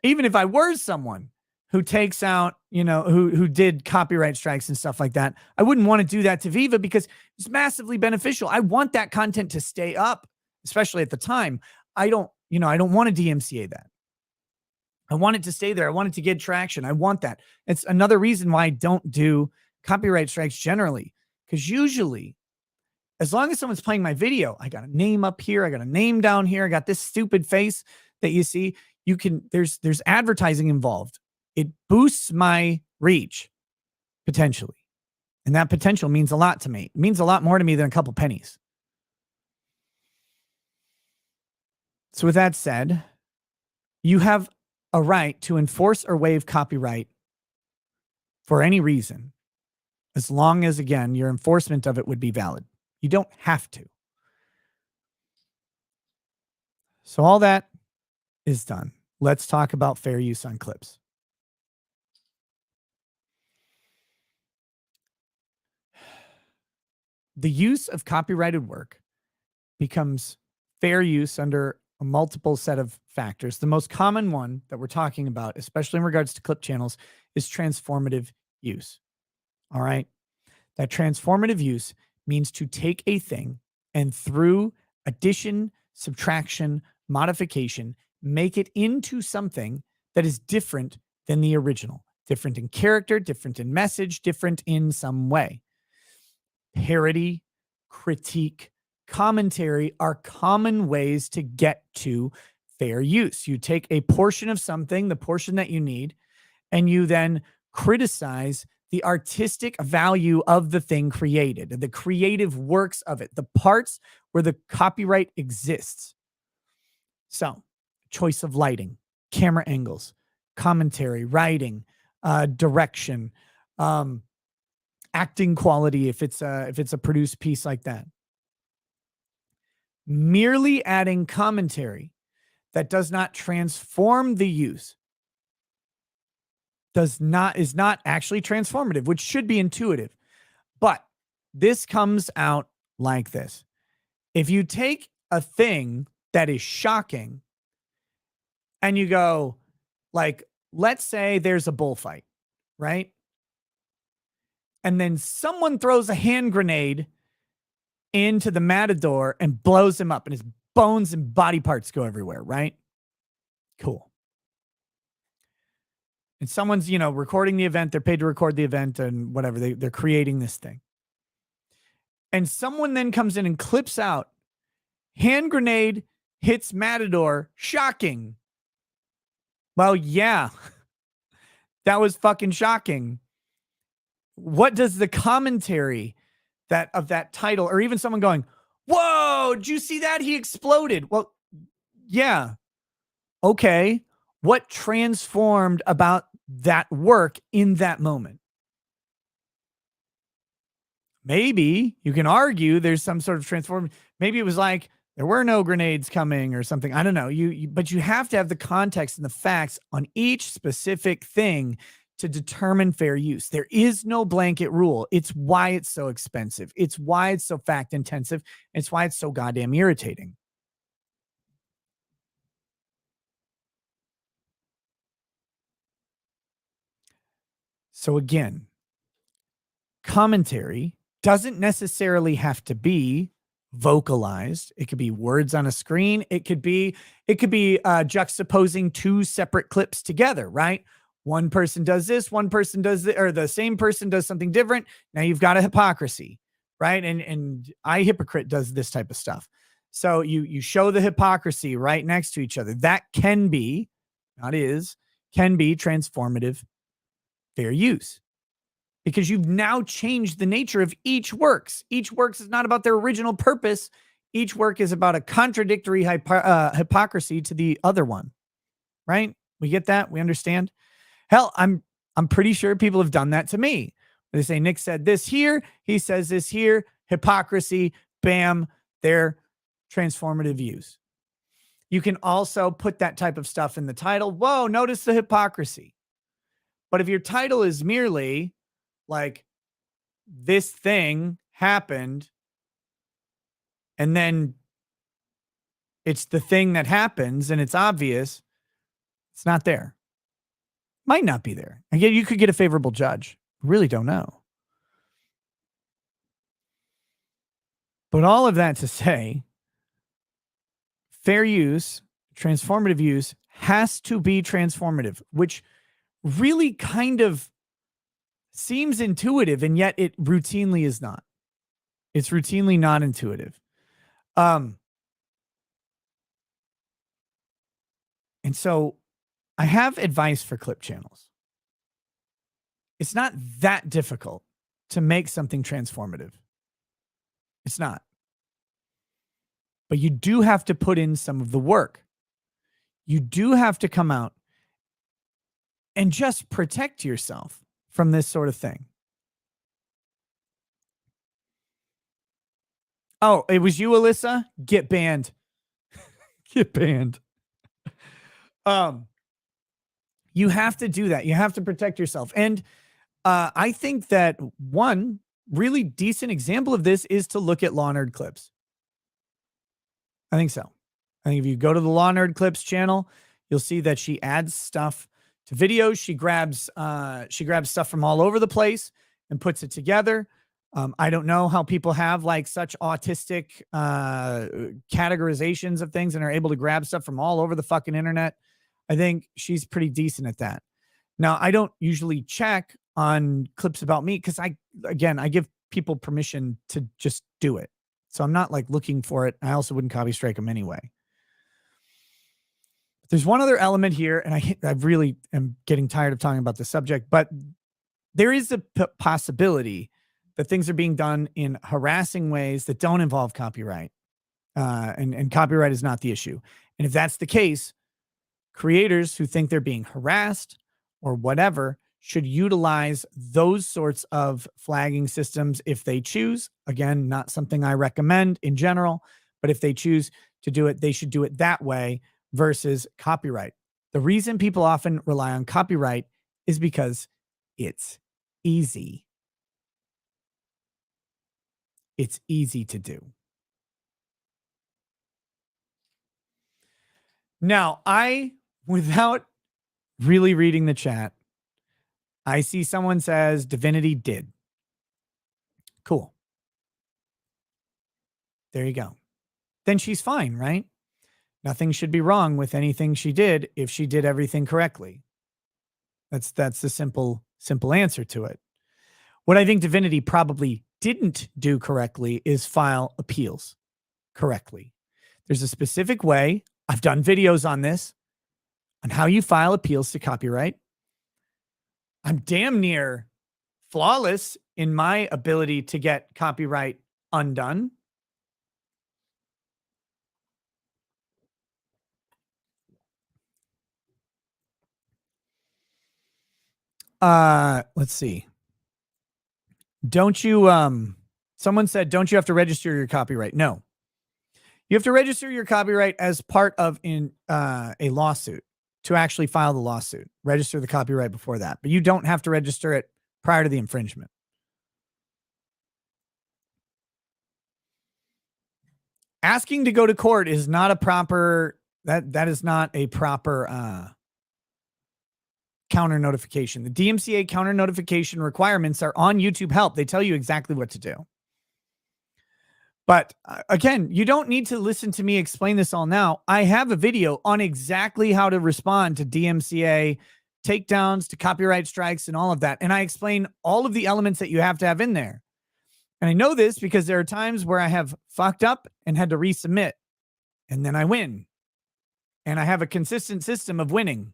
Even if I were someone who takes out, who did copyright strikes and stuff like that, I wouldn't want to do that to Viva because it's massively beneficial. I want that content to stay up, especially at the time. I don't want to DMCA that. I want it to stay there. I want it to get traction. I want that. It's another reason why I don't do copyright strikes generally, because usually, as long as someone's playing my video, I got a name up here, I got a name down here, I got this stupid face that you see. There's advertising involved. It boosts my reach potentially. And that potential means a lot to me. It means a lot more to me than a couple pennies. So with that said, you have a right to enforce or waive copyright for any reason, as long as, again, your enforcement of it would be valid. You don't have to. So all that is done. Let's talk about fair use on clips. The use of copyrighted work becomes fair use under a multiple set of factors. The most common one that we're talking about, especially in regards to clip channels, is transformative use. All right. That transformative use means to take a thing and through addition, subtraction, modification, make it into something that is different than the original, different in character, different in message, different in some way. Parody, critique, commentary are common ways to get to fair use. You take a portion of something, the portion that you need, and you then criticize the artistic value of the thing created, the creative works of it, the parts where the copyright exists. So, choice of lighting, camera angles, commentary, writing, direction, acting quality if it's a produced piece like that. Merely adding commentary that does not transform the use is not actually transformative, which should be intuitive. But this comes out like this. If you take a thing that is shocking and you go, like, let's say there's a bullfight, right? And then someone throws a hand grenade into the matador and blows him up, and his bones and body parts go everywhere, right? Cool. And someone's, recording the event. They're paid to record the event and whatever. They're creating this thing. And someone then comes in and clips out, hand grenade hits matador, shocking. Well, yeah, that was fucking shocking. What does the commentary of that title, or even someone going, whoa, did you see that? He exploded. Well, yeah. Okay. What transformed about that work in that moment? Maybe you can argue there's some sort of transform. Maybe it was like there were no grenades coming or something. I don't know. But you have to have the context and the facts on each specific thing to determine fair use. There is no blanket rule. It's why it's so expensive. It's why it's so fact intensive. It's why it's so goddamn irritating. So again, commentary doesn't necessarily have to be vocalized. It could be words on a screen. It could be juxtaposing two separate clips together, right? One person does this, one person does this, or the same person does something different. Now you've got a hypocrisy, right? And iHypocrite does this type of stuff. So you show the hypocrisy right next to each other. That can be transformative fair use. Because you've now changed the nature of each works. Each works is not about their original purpose. Each work is about a contradictory hypocrisy to the other one, right? We get that? We understand? Hell, I'm pretty sure people have done that to me. They say, Nick said this here. He says this here. Hypocrisy. Bam. They're transformative use. You can also put that type of stuff in the title. Whoa, notice the hypocrisy. But if your title is merely like, this thing happened, and then it's the thing that happens and it's obvious, it's not there. Might not be there. Again, you could get a favorable judge. Really don't know. But all of that to say, fair use, transformative use has to be transformative, which really kind of seems intuitive, and yet it routinely is not. It's routinely not intuitive. And so I have advice for clip channels. It's not that difficult to make something transformative. It's not. But you do have to put in some of the work. You do have to come out and just protect yourself from this sort of thing. Oh, it was you, Alyssa? Get banned. Get banned. You have to do that. You have to protect yourself. And I think that one really decent example of this is to look at Law Nerd Clips. I think so. I think if you go to the Law Nerd Clips channel, you'll see that she adds stuff to videos. She grabs stuff from all over the place and puts it together. I don't know how people have like such autistic categorizations of things and are able to grab stuff from all over the fucking internet. I think she's pretty decent at that. Now, I don't usually check on clips about me because I give people permission to just do it. So I'm not like looking for it. I also wouldn't copy strike them anyway. There's one other element here, and I really am getting tired of talking about this subject, but there is a possibility that things are being done in harassing ways that don't involve copyright. And copyright is not the issue. And if that's the case, creators who think they're being harassed or whatever should utilize those sorts of flagging systems if they choose. Again, not something I recommend in general, but if they choose to do it, they should do it that way versus copyright. The reason people often rely on copyright is because it's easy. It's easy to do. Now, without really reading the chat, I see someone says Divinity did. Cool. There you go. Then she's fine, right? Nothing should be wrong with anything she did if she did everything correctly. That's the simple answer to it. What I think Divinity probably didn't do correctly is file appeals correctly. There's a specific way. I've done videos on this, on how you file appeals to copyright. I'm damn near flawless in my ability to get copyright undone. Let's see. Don't you, someone said, don't you have to register your copyright? No. You have to register your copyright as part of a lawsuit to actually file the lawsuit. Register the copyright before that, but you don't have to register it prior to the infringement. Asking to go to court is not a proper, that is not a proper counter notification. The DMCA counter notification requirements are on YouTube Help. They tell you exactly what to do. But again, you don't need to listen to me explain this all now. I have a video on exactly how to respond to DMCA takedowns, to copyright strikes, and all of that. And I explain all of the elements that you have to have in there. And I know this because there are times where I have fucked up and had to resubmit, and then I win. And I have a consistent system of winning.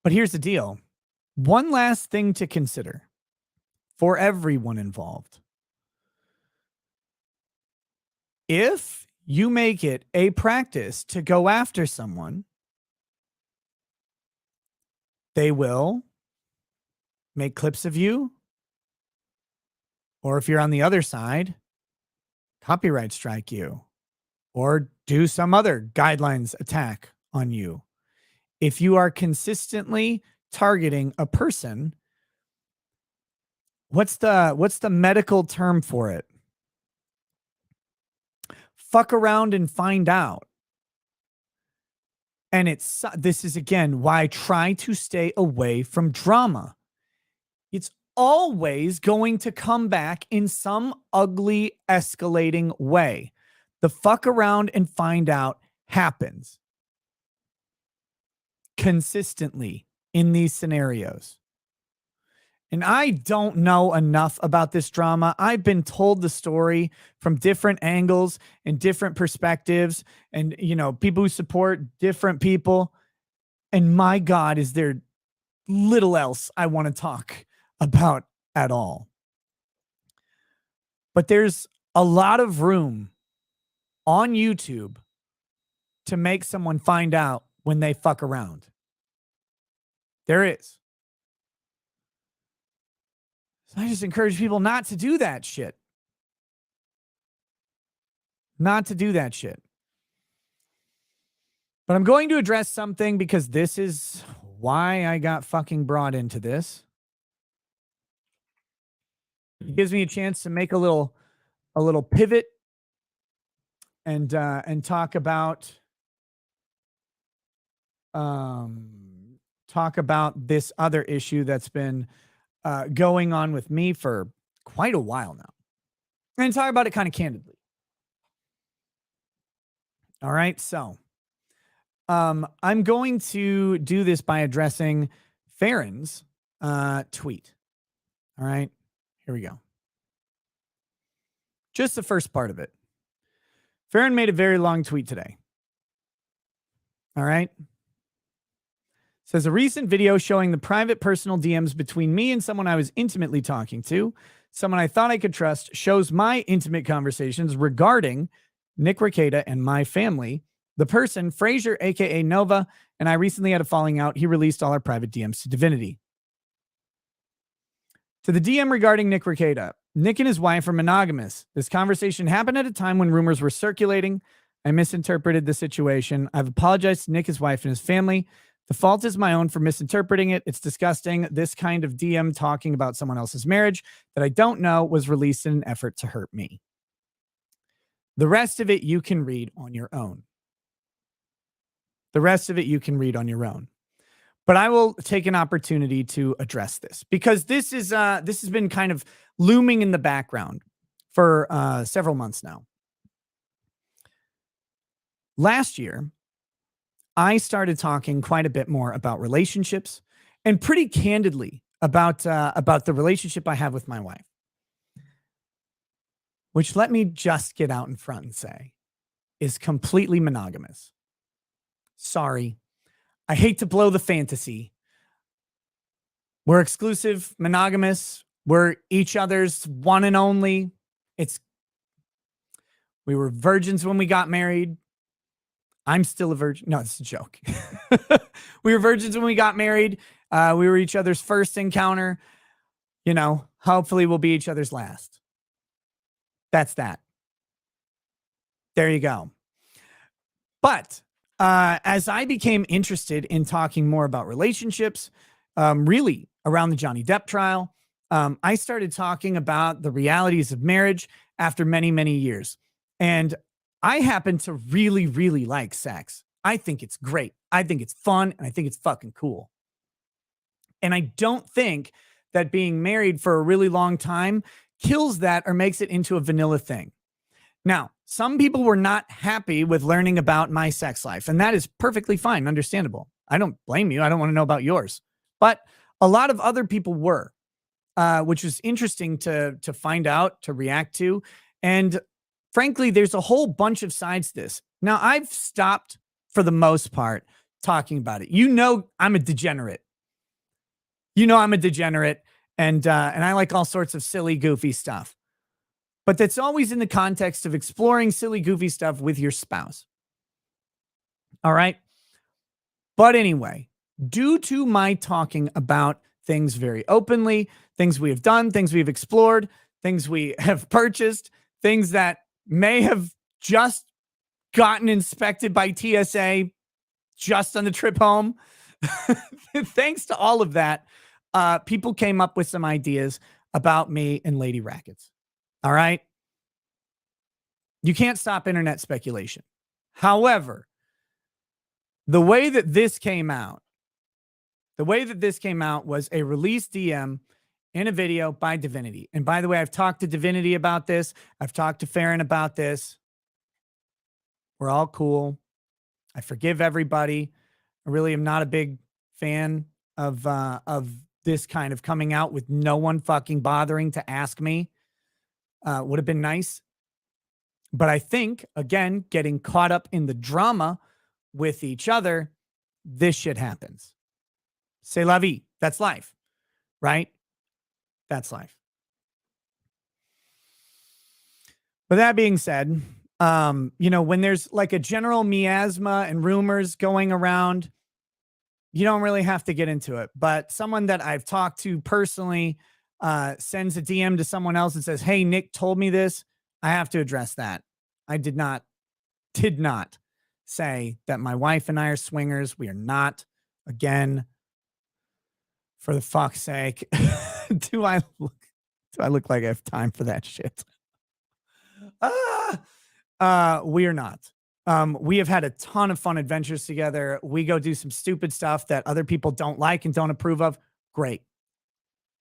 But here's the deal. One last thing to consider for everyone involved. If you make it a practice to go after someone, they will make clips of you, or if you're on the other side, copyright strike you, or do some other guidelines attack on you. If you are consistently targeting a person, what's the medical term for it? Fuck around and find out. And this is again why I try to stay away from drama. It's always going to come back in some ugly escalating way. The fuck around and find out happens consistently in these scenarios. And I don't know enough about this drama. I've been told the story from different angles and different perspectives, and, you know, people who support different people. And my God, is there little else I want to talk about at all. But there's a lot of room on YouTube to make someone find out when they fuck around. There is. So I just encourage people not to do that shit. Not to do that shit. But I'm going to address something because this is why I got fucking brought into this. It gives me a chance to make a little pivot and talk about this other issue that's been going on with me for quite a while now, and talk about it kind of candidly. All right, so I'm going to do this by addressing Farron's tweet. All right, here we go. Just the first part of it. Farron made a very long tweet today. All right. Says a recent video showing the private personal DMs between me and someone I was intimately talking to, someone I thought I could trust, shows my intimate conversations regarding Nick Rekieta and my family. The person, Frazier, aka Nova, and I recently had a falling out. He released all our private DMs to Divinity. To the DM regarding Nick Rekieta, Nick and his wife are monogamous. This conversation happened at a time when rumors were circulating. I misinterpreted the situation. I've apologized to Nick, his wife, and his family. The fault is my own for misinterpreting it. It's disgusting. This kind of DM talking about someone else's marriage that I don't know was released in an effort to hurt me. The rest of it you can read on your own. The rest of it you can read on your own. But I will take an opportunity to address this because this has been kind of looming in the background for several months now. Last year, I started talking quite a bit more about relationships and pretty candidly about the relationship I have with my wife, which, let me just get out in front and say, is completely monogamous. Sorry. I hate to blow the fantasy. We're exclusive, monogamous. We're each other's one and only. We were virgins when we got married. I'm still a virgin. No, it's a joke. We were virgins when we got married. We were each other's first encounter. You know, hopefully we'll be each other's last. That's that. There you go. But as I became interested in talking more about relationships, really around the Johnny Depp trial, I started talking about the realities of marriage after many, many years. And I happen to really, really like sex. I think it's great. I think it's fun. And I think it's fucking cool. And I don't think that being married for a really long time kills that or makes it into a vanilla thing. Now, some people were not happy with learning about my sex life, and that is perfectly fine, understandable. I don't blame you. I don't want to know about yours. But a lot of other people were, which was interesting to find out, to react to. And frankly, there's a whole bunch of sides to this. Now, I've stopped, for the most part, talking about it. You know I'm a degenerate. And I like all sorts of silly, goofy stuff. But that's always in the context of exploring silly, goofy stuff with your spouse. All right? But anyway, due to my talking about things very openly, things we have done, things we've explored, things we have purchased, things that may have just gotten inspected by TSA just on the trip home. Thanks to all of that, people came up with some ideas about me and Lady Rackets. All right. You can't stop internet speculation. However, the way that this came out was a release DM in a video by Divinity. And by the way, I've talked to Divinity about this. I've talked to Farron about this. We're all cool. I forgive everybody. I really am not a big fan of this kind of coming out with no one fucking bothering to ask me. Would have been nice. But I think, again, getting caught up in the drama with each other, this shit happens. C'est la vie. That's life, right? That's life. But that being said, when there's like a general miasma and rumors going around, you don't really have to get into it. But someone that I've talked to personally sends a DM to someone else and says, hey, Nick told me this. I have to address that. I did not say that my wife and I are swingers. We are not. Again, for the fuck's sake, do I look like I have time for that shit? We are not. We have had a ton of fun adventures together. We go do some stupid stuff that other people don't like and don't approve of. Great.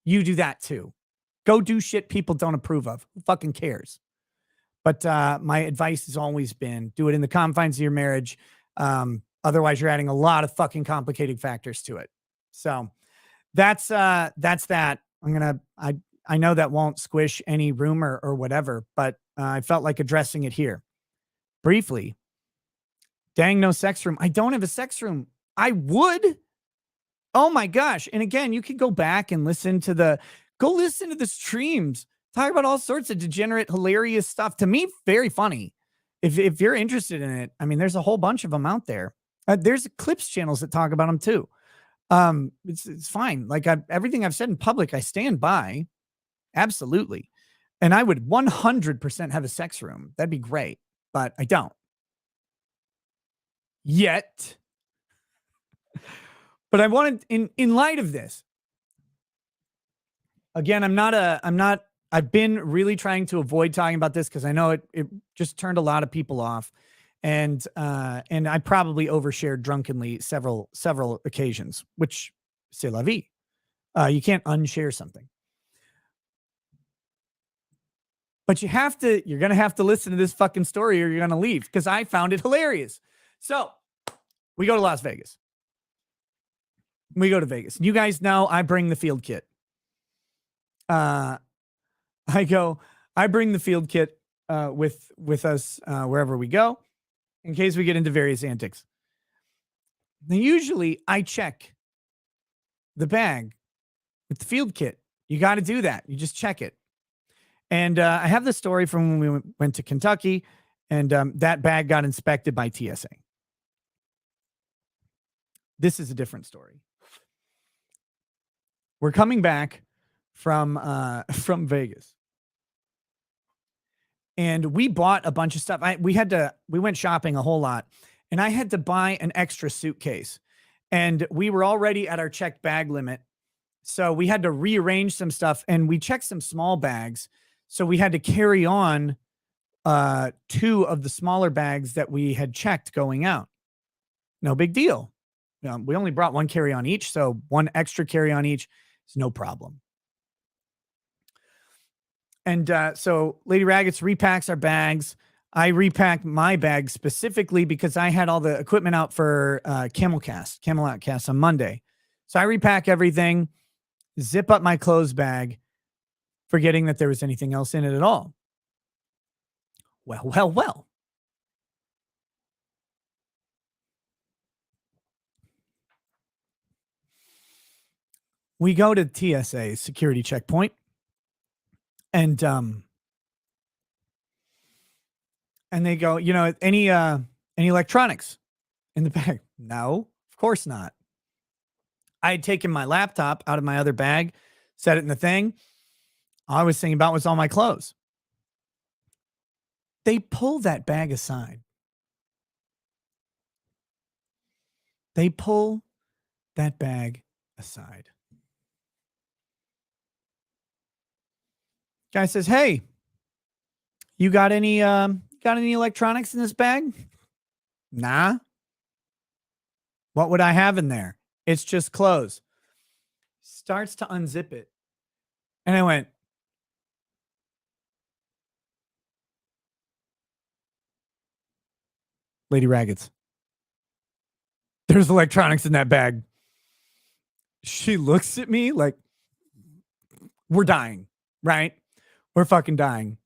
You do that too. Go do shit people don't approve of. Who fucking cares? But my advice has always been do it in the confines of your marriage. Otherwise, you're adding a lot of fucking complicated factors to it. So that's that. I know that won't squish any rumor or whatever, but I felt like addressing it here briefly. Dang, no sex room. I don't have a sex room. I would. Oh my gosh. And again, you can go back and listen to the streams. Talk about all sorts of degenerate, hilarious stuff. To me, very funny. If you're interested in it, I mean, there's a whole bunch of them out there. There's clips channels that talk about them too. It's fine. Like everything I've said in public, I stand by. Absolutely. And I would 100% have a sex room. That'd be great, but I don't. Yet. But I wanted, in light of this, again, I've been really trying to avoid talking about this because I know it just turned a lot of people off. And I probably overshared drunkenly several occasions, which c'est la vie. You can't unshare something. But you're going to have to listen to this fucking story or you're going to leave because I found it hilarious. So we go to Las Vegas. We go to Vegas. You guys know I bring the field kit. I bring the field kit with us wherever we go in case we get into various antics. Now, usually I check the bag with the field kit. You got to do that. You just check it. And I have the story from when we went to Kentucky, and that bag got inspected by TSA. This is a different story. We're coming back from Vegas, and we bought a bunch of stuff. We went shopping a whole lot, and I had to buy an extra suitcase, and we were already at our checked bag limit, so we had to rearrange some stuff, and we checked some small bags. So we had to carry on 2 of the smaller bags that we had checked going out. No big deal. We only brought 1 carry-on each, so 1 extra carry-on each is no problem. And so Lady Raggets repacks our bags. I repacked my bag specifically because I had all the equipment out for camel out cast on Monday. So I repack everything, zip up my clothes bag, forgetting that there was anything else in it at all. Well. We go to TSA security checkpoint, and they go, any electronics in the bag? No, of course not. I had taken my laptop out of my other bag, set it in the thing. All I was thinking about was all my clothes. They pull that bag aside. They pull that bag aside. Guy says, "Hey, you got any electronics in this bag?" Nah. What would I have in there? It's just clothes. Starts to unzip it. And I went, Lady Raggets, there's electronics in that bag. She looks at me like, we're dying, right? We're fucking dying.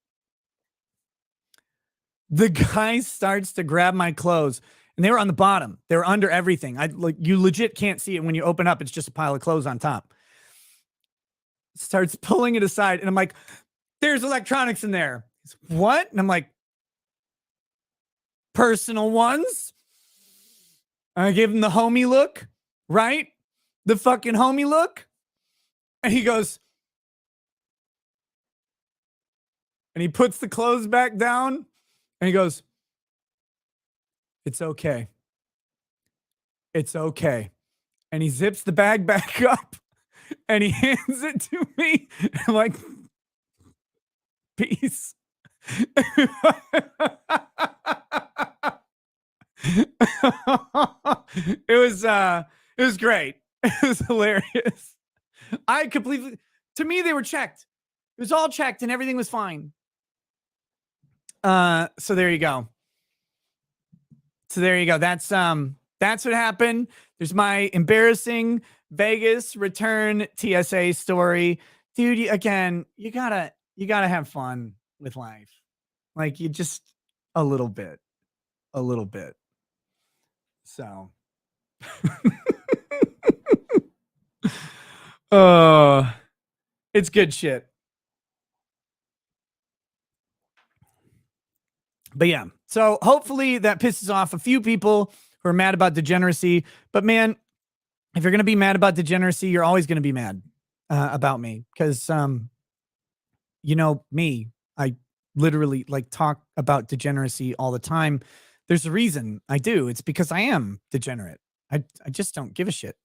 The guy starts to grab my clothes, and they were on the bottom. They were under everything. You legit can't see it when you open up. It's just a pile of clothes on top. Starts pulling it aside, and I'm like, there's electronics in there. He's, what? And I'm like, personal ones. I give him the homie look, right? The fucking homie look. And he goes, and he puts the clothes back down, and he goes, it's okay. It's okay. And he zips the bag back up, and he hands it to me. I'm like, peace. It was great. It was hilarious. To me, they were checked. It was all checked and everything was fine. So there you go. That's what happened. There's my embarrassing Vegas return TSA story. Dude, you gotta have fun with life. Like, you just a little bit. So it's good shit. But yeah, so hopefully that pisses off a few people who are mad about degeneracy. But man, if you're going to be mad about degeneracy, you're always going to be mad about me, because you know me, I literally like talk about degeneracy all the time. There's a reason I do. It's because I am degenerate. I just don't give a shit.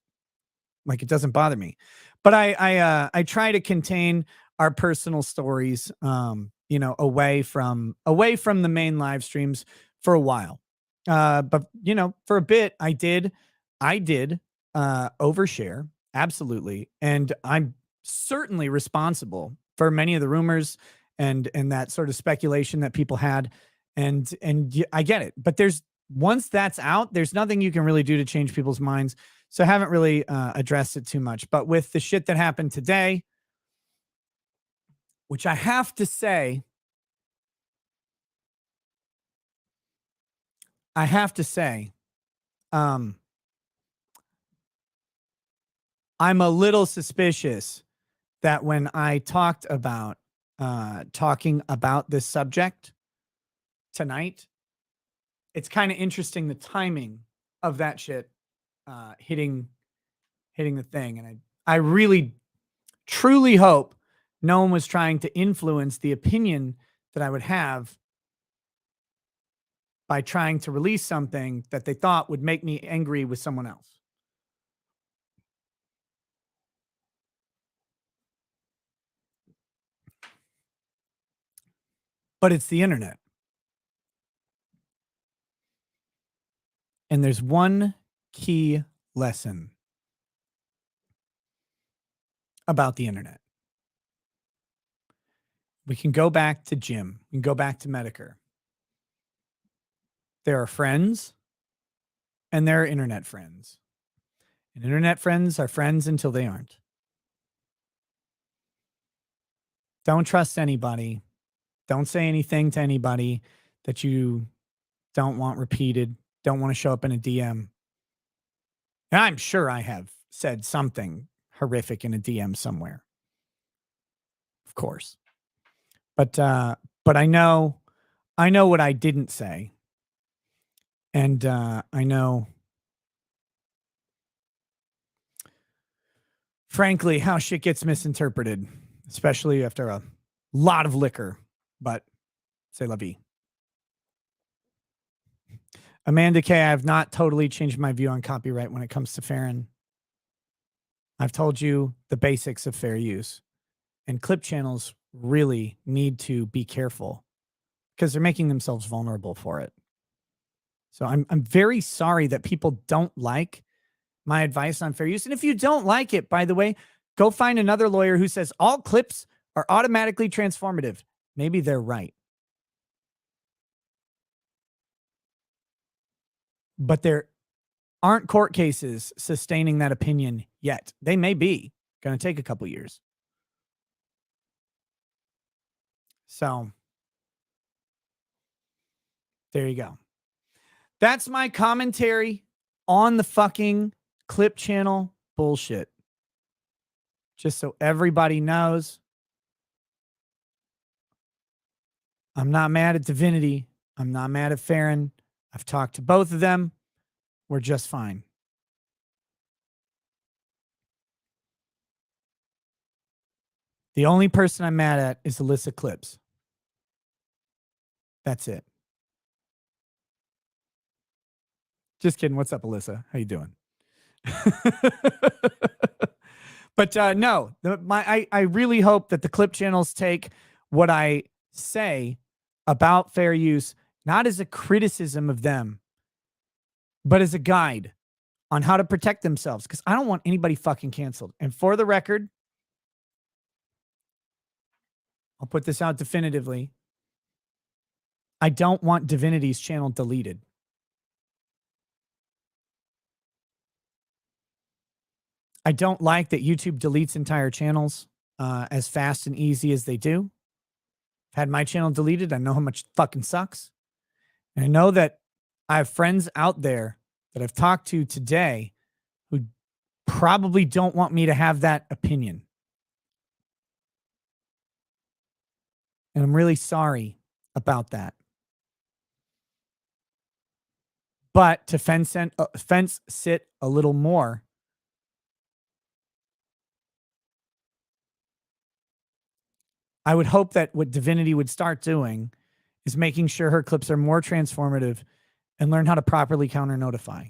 Like it doesn't bother me. But I try to contain our personal stories you know, away from the main live streams for a while. But you know, for a bit I did overshare, absolutely. And I'm certainly responsible for many of the rumors and that sort of speculation that people had. I get it. But there's once that's out, there's nothing you can really do to change people's minds. So I haven't really addressed it too much. But with the shit that happened today, which I have to say, I have to say, um, I'm a little suspicious that when I talked about talking about this subject tonight, it's kind of interesting the timing of that shit hitting the thing. And I really truly hope no one was trying to influence the opinion that I would have by trying to release something that they thought would make me angry with someone else. But it's the internet. And there's one key lesson about the internet. We can go back to Jim. We can go back to Medicare. There are friends and there are internet friends. And internet friends are friends until they aren't. Don't trust anybody. Don't say anything to anybody that you don't want repeated, don't want to show up in a DM. And I'm sure I have said something horrific in a DM somewhere. Of course. But I know what I didn't say. And I know, frankly, how shit gets misinterpreted, especially after a lot of liquor. But c'est la vie. Amanda K, I have not totally changed my view on copyright when it comes to Farron. I've told you the basics of fair use. And clip channels really need to be careful because they're making themselves vulnerable for it. So I'm very sorry that people don't like my advice on fair use. And if you don't like it, by the way, go find another lawyer who says all clips are automatically transformative. Maybe they're right. But there aren't court cases sustaining that opinion yet. They may be going to take a couple years. So there you go. That's my commentary on the fucking clip channel bullshit. Just so everybody knows, I'm not mad at Divinity. I'm not mad at Farron. I've talked to both of them. We're just fine. The only person I'm mad at is Alyssa Clips. That's it. Just kidding. What's up, Alyssa? How you doing? But no, I really hope that the clip channels take what I say about fair use, not as a criticism of them, but as a guide on how to protect themselves. Because I don't want anybody fucking canceled. And for the record, I'll put this out definitively. I don't want Divinity's channel deleted. I don't like that YouTube deletes entire channels as fast and easy as they do. I've had my channel deleted. I know how much it fucking sucks. And I know that I have friends out there that I've talked to today who probably don't want me to have that opinion. And I'm really sorry about that. But to fence sit a little more, I would hope that what Divinity would start doing is making sure her clips are more transformative and learn how to properly counter notify.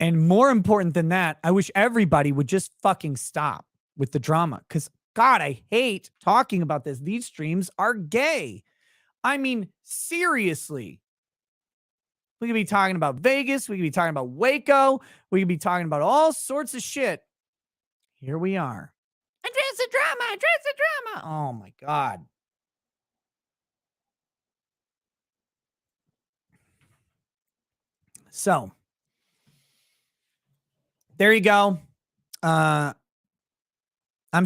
And more important than that, I wish everybody would just fucking stop with the drama. Because, God, I hate talking about this. These streams are gay. I mean, seriously. We could be talking about Vegas. We could be talking about Waco. We could be talking about all sorts of shit. Here we are. Address the drama. Address the drama. Oh, my God. So, there you go. I'm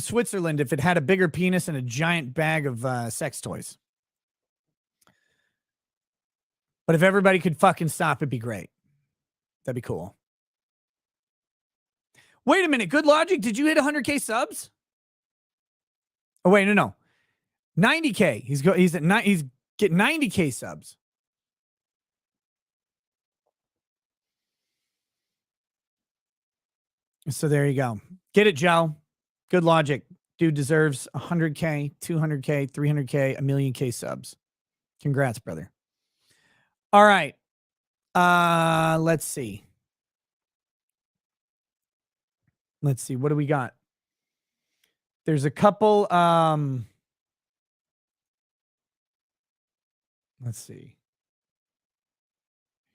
Switzerland if it had a bigger penis and a giant bag of sex toys. But if everybody could fucking stop, it'd be great. That'd be cool. Wait a minute. Good Logic. Did you hit 100K subs? Oh, wait, no. 90K. He's getting 90K subs. So there you go. Get it, Joe. Good Logic. Dude deserves 100K, 200K, 300K, a million K subs. Congrats, brother. All right. Let's see. What do we got? There's a couple. Let's see.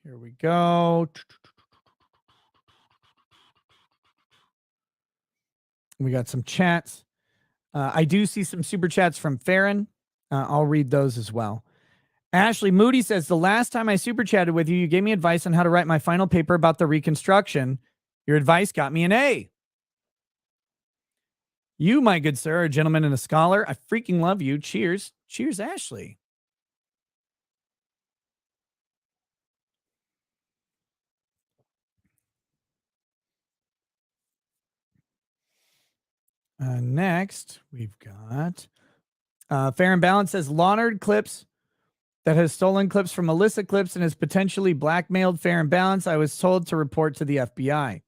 Here we go. We got some chats. I do see some super chats from Farron. I'll read those as well. Ashley Moody says, the last time I super chatted with you, you gave me advice on how to write my final paper about the reconstruction. Your advice got me an A. You, my good sir, are a gentleman and a scholar. I freaking love you. Cheers. Cheers, Ashley. Next, we've got Fair and Balance says, Launard Clips that has stolen clips from Melissa Clips and has potentially blackmailed Fair and Balance. I was told to report to the FBI.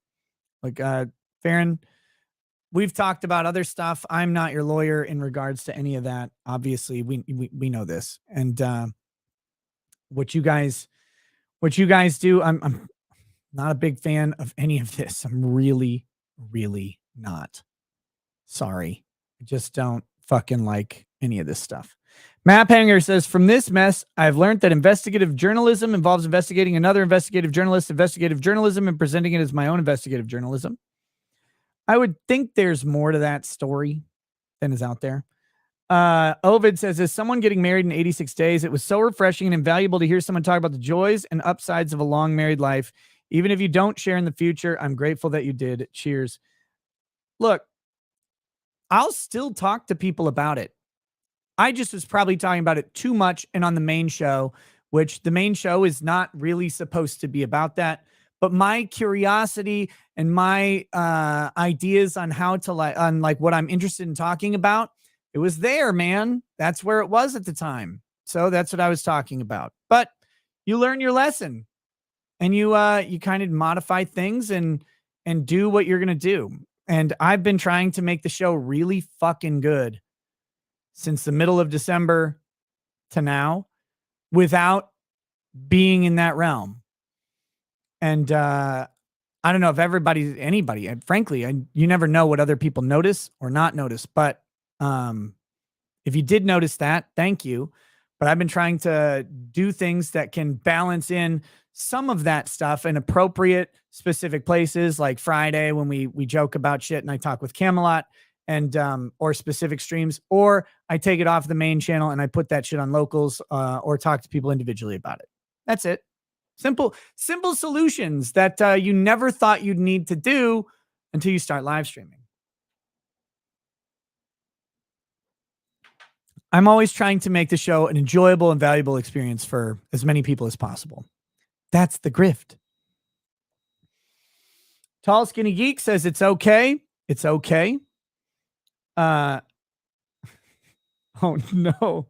Like, Farron, we've talked about other stuff. I'm not your lawyer in regards to any of that. Obviously, we know this. And what you guys do, I'm not a big fan of any of this. I'm really, really not. Sorry. I just don't fucking like any of this stuff. Map Hanger says, from this mess, I've learned that investigative journalism involves investigating another investigative journalist, investigative journalism, and presenting it as my own investigative journalism. I would think there's more to that story than is out there. Ovid says, as someone getting married in 86 days, it was so refreshing and invaluable to hear someone talk about the joys and upsides of a long married life. Even if you don't share in the future, I'm grateful that you did. Cheers. Look, I'll still talk to people about it. I just was probably talking about it too much and on the main show, which the main show is not really supposed to be about that. But my curiosity and my ideas on how to like what I'm interested in talking about, it was there, man. That's where it was at the time. So that's what I was talking about. But you learn your lesson and you kind of modify things and do what you're going to do. And I've been trying to make the show really fucking good since the middle of December to now without being in that realm. And I don't know if anybody, frankly, you never know what other people notice or not notice. But if you did notice that, thank you. But I've been trying to do things that can balance in some of that stuff in appropriate specific places, like Friday when we joke about shit and I talk with Camelot and or specific streams, or I take it off the main channel and I put that shit on locals or talk to people individually about it. That's it. Simple solutions that you never thought you'd need to do until you start live streaming. I'm always trying to make the show an enjoyable and valuable experience for as many people as possible. That's the grift. Tall Skinny Geek says it's okay. It's okay. Oh no.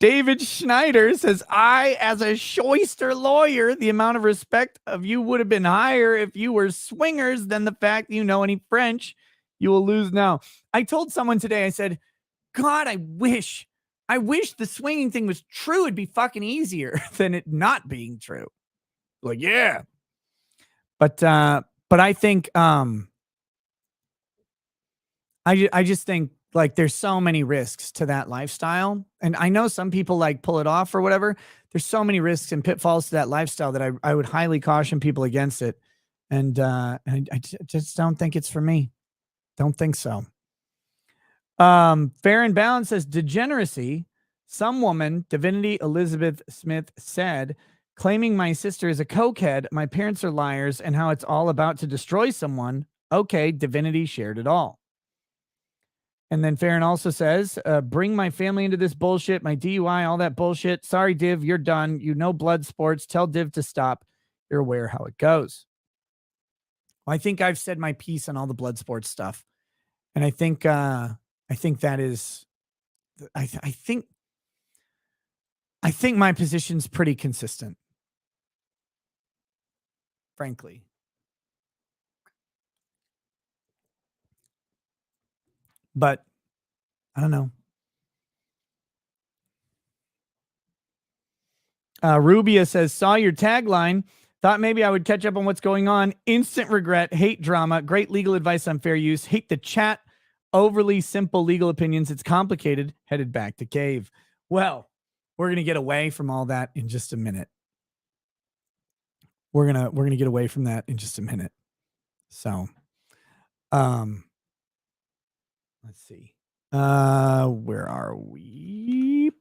David Schneider says, I, as a Shoister lawyer, the amount of respect of you would have been higher if you were swingers than the fact that you know any French. You will lose now. I told someone today, I said, God, I wish the swinging thing was true. It'd be fucking easier than it not being true. Like, yeah. But I think, I just think like there's so many risks to that lifestyle. And I know some people like pull it off or whatever. There's so many risks and pitfalls to that lifestyle that I would highly caution people against it. And I just don't think it's for me. Don't think so. Fair and Balanced says degeneracy. Some woman, Divinity Elizabeth Smith, said, claiming my sister is a cokehead, my parents are liars, and how it's all about to destroy someone. Okay, Divinity shared it all. And then Farron also says, bring my family into this bullshit, my DUI, all that bullshit. Sorry, Div, you're done. You know blood sports. Tell Div to stop. You're aware how it goes. Well, I think I've said my piece on all the blood sports stuff. And I think that is, I think my position's pretty consistent, frankly. But I don't know. Rubia says, saw your tagline. Thought maybe I would catch up on what's going on. Instant regret. Hate drama. Great legal advice on fair use. Hate the chat. Overly simple legal opinions. It's complicated. Headed back to cave. Well, we're going to get away from all that in just a minute. We're going to get away from that in just a minute. So, let's see. Where are we?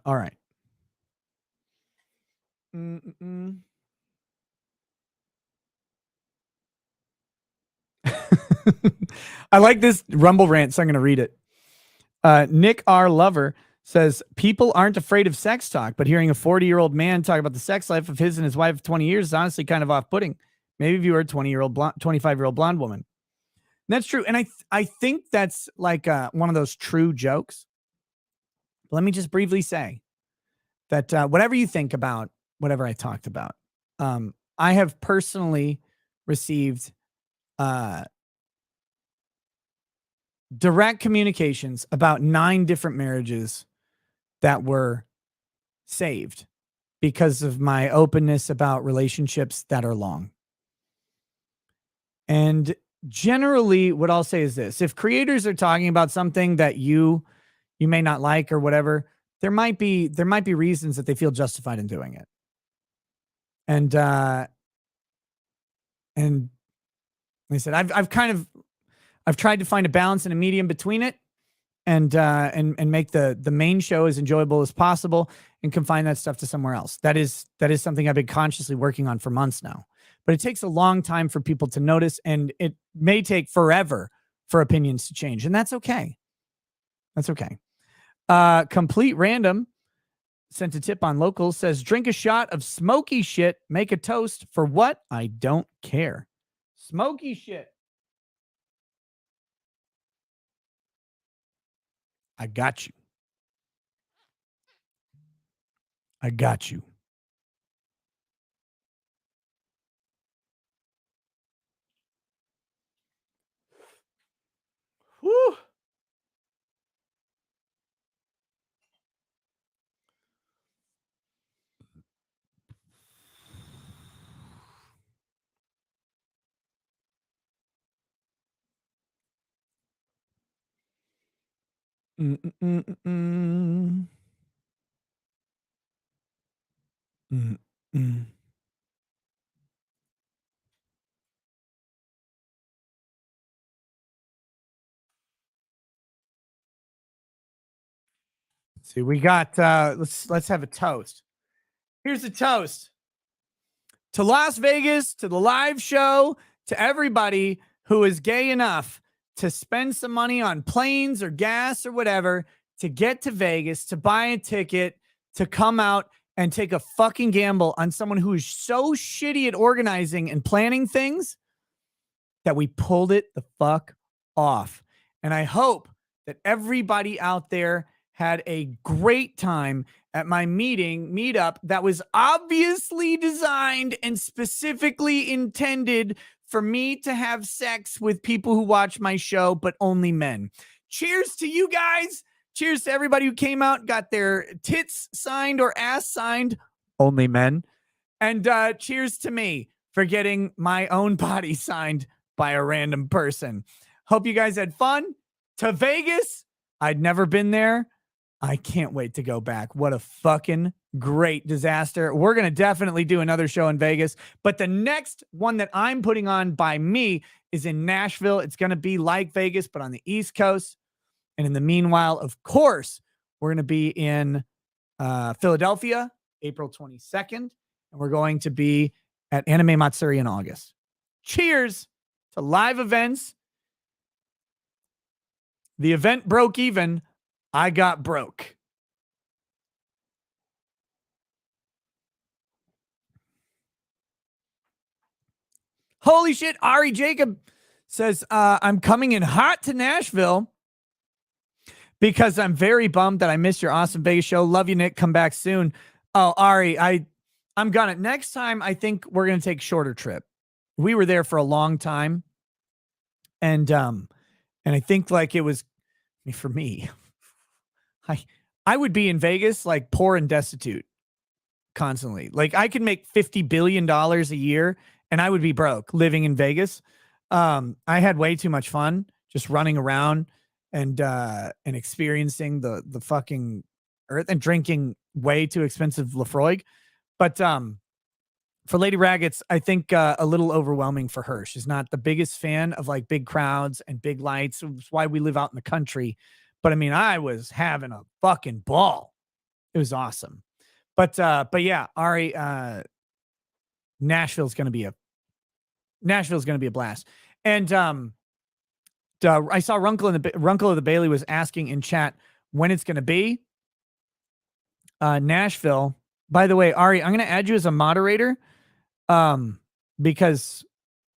All right. I like this Rumble rant, so I'm going to read it. Nick R. Lover says, people aren't afraid of sex talk, but hearing a 40-year-old man talk about the sex life of his and his wife of 20 years is honestly kind of off-putting. Maybe if you were a 25-year-old blonde woman. And that's true. And I think that's like one of those true jokes. Let me just briefly say that whatever you think about whatever I talked about, I have personally received direct communications about 9 different marriages that were saved because of my openness about relationships that are long. And generally what I'll say is this: if creators are talking about something that you may not like or whatever, there might be reasons that they feel justified in doing it. And like I said, I've tried to find a balance and a medium between it, and make the main show as enjoyable as possible and confine that stuff to somewhere else. That is something I've been consciously working on for months now. But it takes a long time for people to notice, and it may take forever for opinions to change. And that's okay. That's okay. Complete Random sent a tip on Locals, says, drink a shot of smoky shit, make a toast for what? I don't care. Smoky shit. I got you. I got you. Whew. See, we got let's have a toast. Here's a toast to Las Vegas, to the live show, to everybody who is gay enough to spend some money on planes or gas or whatever to get to Vegas, to buy a ticket, to come out and take a fucking gamble on someone who is so shitty at organizing and planning things that we pulled it the fuck off. And I hope that everybody out there had a great time at my meetup that was obviously designed and specifically intended for me to have sex with people who watch my show, but only men. Cheers to you guys. Cheers to everybody who came out, got their tits signed or ass signed, only men. And cheers to me for getting my own body signed by a random person. Hope you guys had fun. To Vegas, I'd never been there. I can't wait to go back. What a fucking great disaster. We're going to definitely do another show in Vegas, but the next one that I'm putting on by me is in Nashville. It's going to be like Vegas, but on the East Coast. And in the meanwhile, of course, we're going to be in Philadelphia, April 22nd, and we're going to be at Anime Matsuri in August. Cheers to live events. The event broke even. I got broke. Holy shit. Ari Jacob says, I'm coming in hot to Nashville because I'm very bummed that I missed your awesome Vegas show. Love you, Nick. Come back soon. Oh, Ari, I'm gonna. Next time, I think we're going to take a shorter trip. We were there for a long time. And I think like it was for me. I would be in Vegas like poor and destitute constantly. Like I could make $50 billion a year and I would be broke living in Vegas. I had way too much fun just running around and experiencing the fucking earth and drinking way too expensive Lafroig. But for Lady Raggets, I think a little overwhelming for her. She's not the biggest fan of like big crowds and big lights. It's why we live out in the country. But I mean, I was having a fucking ball. It was awesome. But yeah, Ari, Nashville's going to be a blast. And I saw Runkle of the Bailey was asking in chat when it's going to be. Nashville. By the way, Ari, I'm going to add you as a moderator because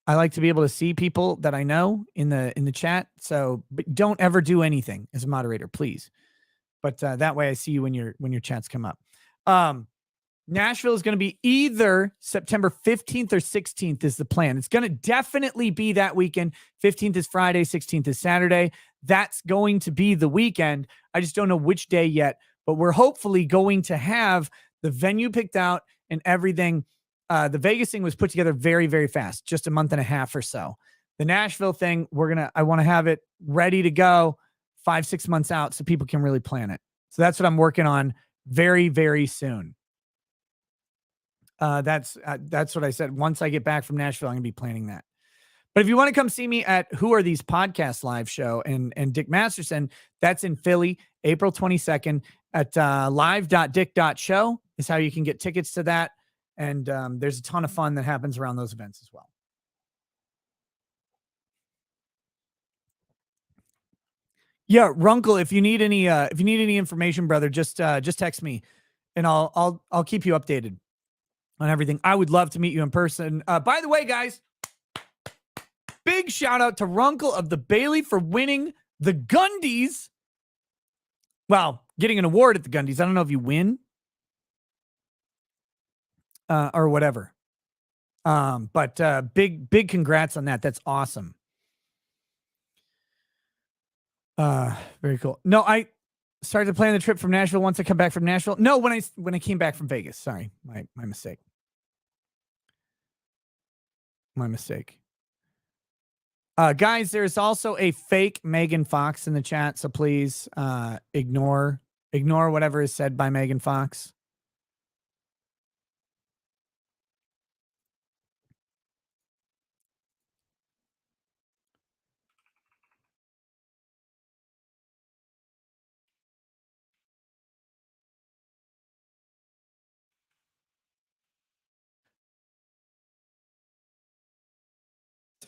I like to be able to see people that I know in the chat. So but don't ever do anything as a moderator, please. But that way I see you when your chats come up. Nashville is going to be either September 15th or 16th is the plan. It's going to definitely be that weekend. 15th is Friday, 16th is Saturday. That's going to be the weekend. I just don't know which day yet, but we're hopefully going to have the venue picked out and everything. The Vegas thing was put together very, very fast, just a month and a half or so. The Nashville thing, I want to have it ready to go 5-6 months out so people can really plan it. So that's what I'm working on very, very soon. That's what I said. Once I get back from Nashville, I'm gonna be planning that. But if you want to come see me at Who Are These Podcasts live show and Dick Masterson, that's in Philly, April 22nd at live.dick.show is how you can get tickets to that. And there's a ton of fun that happens around those events as well. Yeah, Runkle, if you need any information, brother, just text me and I'll keep you updated on everything. I would love to meet you in person. By the way, guys, big shout out to Runkle of the Bailey for winning the Gundies. Well, getting an award at the Gundies. I don't know if you win or whatever. But big congrats on that. That's awesome. Very cool. No, I started planning the trip from Nashville once I come back from Nashville. No, when I came back from Vegas. Sorry, my mistake. My mistake. Guys, there's also a fake Megan Fox in the chat, so please ignore whatever is said by Megan Fox.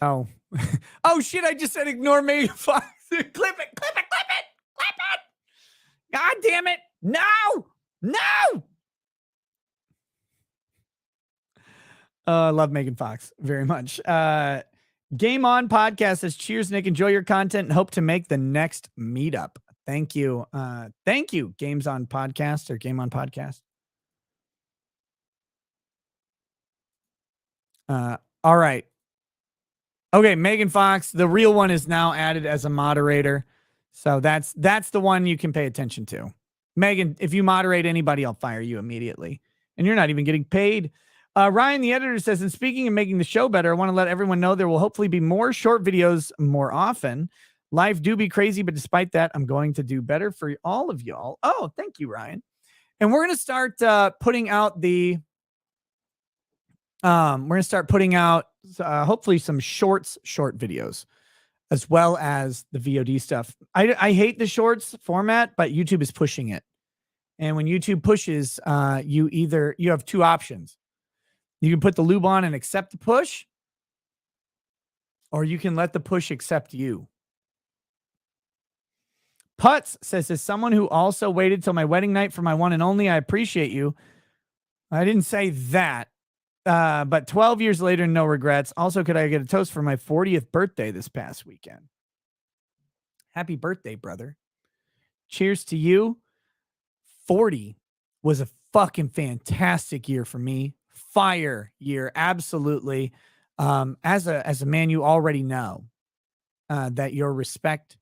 Oh. Oh shit, I just said ignore Megan Fox. clip it. God damn it. No. I love Megan Fox very much. Game On Podcast says, cheers, Nick. Enjoy your content and hope to make the next meetup. Thank you. Thank you, Games on Podcast or Game on Podcast. All right. Okay, Megan Fox, the real one is now added as a moderator. So that's the one you can pay attention to. Megan, if you moderate anybody, I'll fire you immediately. And you're not even getting paid. Ryan, the editor, says, and speaking of making the show better, I want to let everyone know there will hopefully be more short videos more often. Life do be crazy, but despite that, I'm going to do better for all of y'all. Oh, thank you, Ryan. And we're going to start putting out the hopefully some short videos as well as the VOD stuff. I hate the shorts format, but YouTube is pushing it. And when YouTube pushes, you have two options. You can put the lube on and accept the push, or you can let the push accept you. Putz says, as someone who also waited till my wedding night for my one and only, I appreciate you. I didn't say that. But 12 years later, no regrets. Also, could I get a toast for my 40th birthday this past weekend? Happy birthday, brother. Cheers to you. 40 was a fucking fantastic year for me. Fire year, absolutely. As a man, you already know that your respect,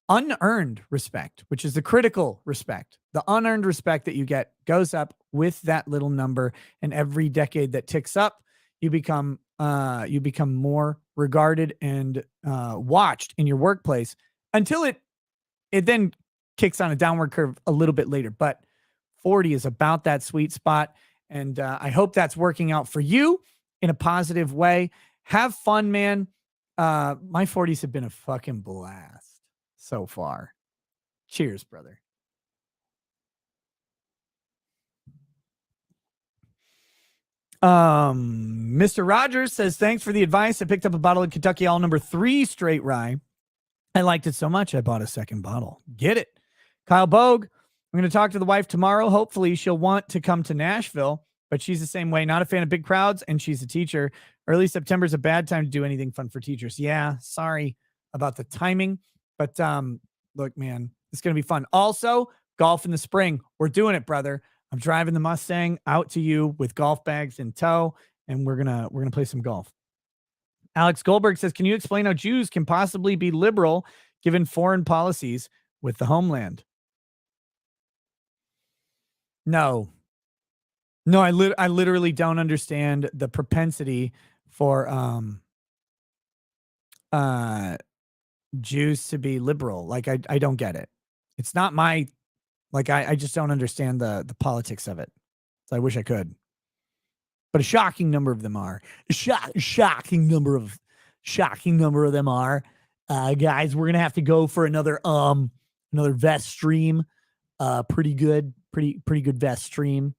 unearned respect, which is the critical respect, the unearned respect that you get goes up with that little number. And every decade that ticks up, you become more regarded and watched in your workplace until it then kicks on a downward curve a little bit later. But 40 is about that sweet spot. And I hope that's working out for you in a positive way. Have fun, man. My 40s have been a fucking blast so far. Cheers, brother. Mr. Rogers says, thanks for the advice. I picked up a bottle of Kentucky All No. 3 straight rye. I liked it so much, I bought a second bottle. Get it. Kyle Bogue, I'm going to talk to the wife tomorrow. Hopefully she'll want to come to Nashville, but she's the same way. Not a fan of big crowds, and she's a teacher. Early September is a bad time to do anything fun for teachers. Yeah, sorry about the timing, but look, man, it's going to be fun. Also, golf in the spring. We're doing it, brother. I'm driving the Mustang out to you with golf bags in tow, and we're gonna play some golf. Alex Goldberg says, can you explain how Jews can possibly be liberal given foreign policies with the homeland? No, I literally don't understand the propensity for Jews to be liberal. Like, I don't get it. It's not my, like, I just don't understand the politics of it. So I wish I could. But a shocking number of them are. Shocking number of them are. Guys, we're gonna have to go for another vest stream. Pretty good vest stream.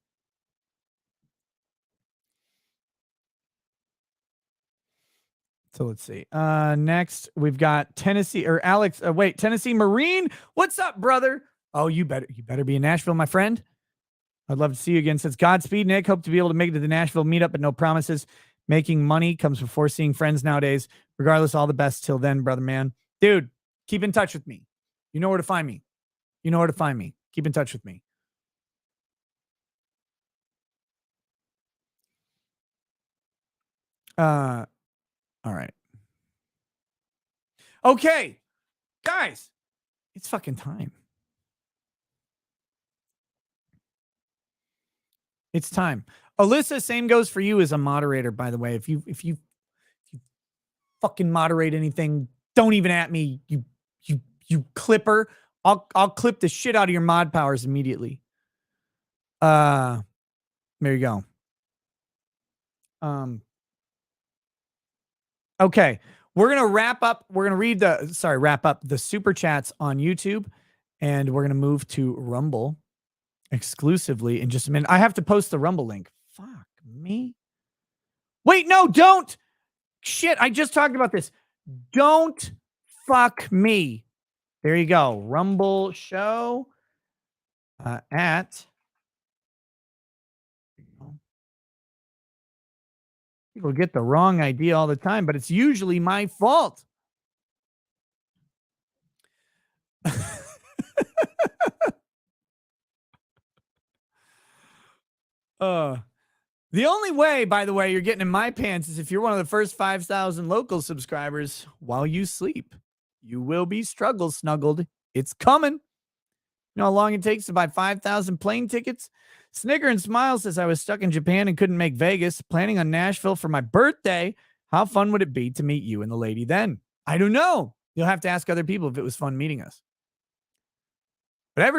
So let's see. Next we've got Tennessee or Alex. Tennessee Marine. What's up, brother? Oh, you better be in Nashville, my friend. I'd love to see you again. Says Godspeed, Nick. Hope to be able to make it to the Nashville meetup, but no promises. Making money comes before seeing friends nowadays. Regardless, all the best till then, brother, man. Dude, keep in touch with me. You know where to find me. Keep in touch with me. All right. Okay. Guys, it's fucking time. It's time. Alyssa, same goes for you as a moderator, by the way. If you fucking moderate anything, don't even at me, you clipper. I'll clip the shit out of your mod powers immediately. There you go. Okay. We're going to wrap up. We're going to wrap up the super chats on YouTube, and we're going to move to Rumble exclusively in just a minute. I have to post the Rumble link. Fuck me. Wait, no, don't. Shit, I just talked about this. Don't fuck me. There you go. Rumble show at. People get the wrong idea all the time, but it's usually my fault. The only way, by the way, you're getting in my pants is if you're one of the first 5,000 local subscribers while you sleep. You will be struggle snuggled. It's coming. You know how long it takes to buy 5,000 plane tickets? Snigger and Smile says, I was stuck in Japan and couldn't make Vegas, planning on Nashville for my birthday. How fun would it be to meet you and the lady then? I don't know. You'll have to ask other people if it was fun meeting us. But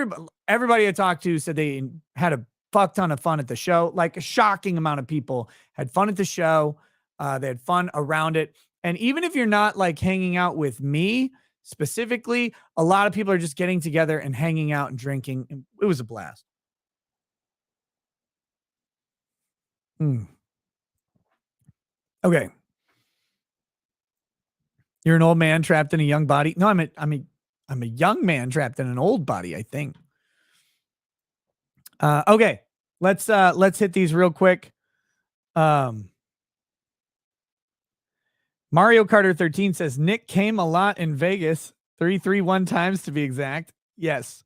everybody I talked to said they had a fuck ton of fun at the show. Like a shocking amount of people had fun at the show. They had fun around it. And even if you're not like hanging out with me specifically, a lot of people are just getting together and hanging out and drinking. And it was a blast. Okay. You're an old man trapped in a young body. No, I'm a young man trapped in an old body, I think. Okay. Let's hit these real quick. Mario Carter 13 says Nick came a lot in Vegas. 331 times to be exact. Yes.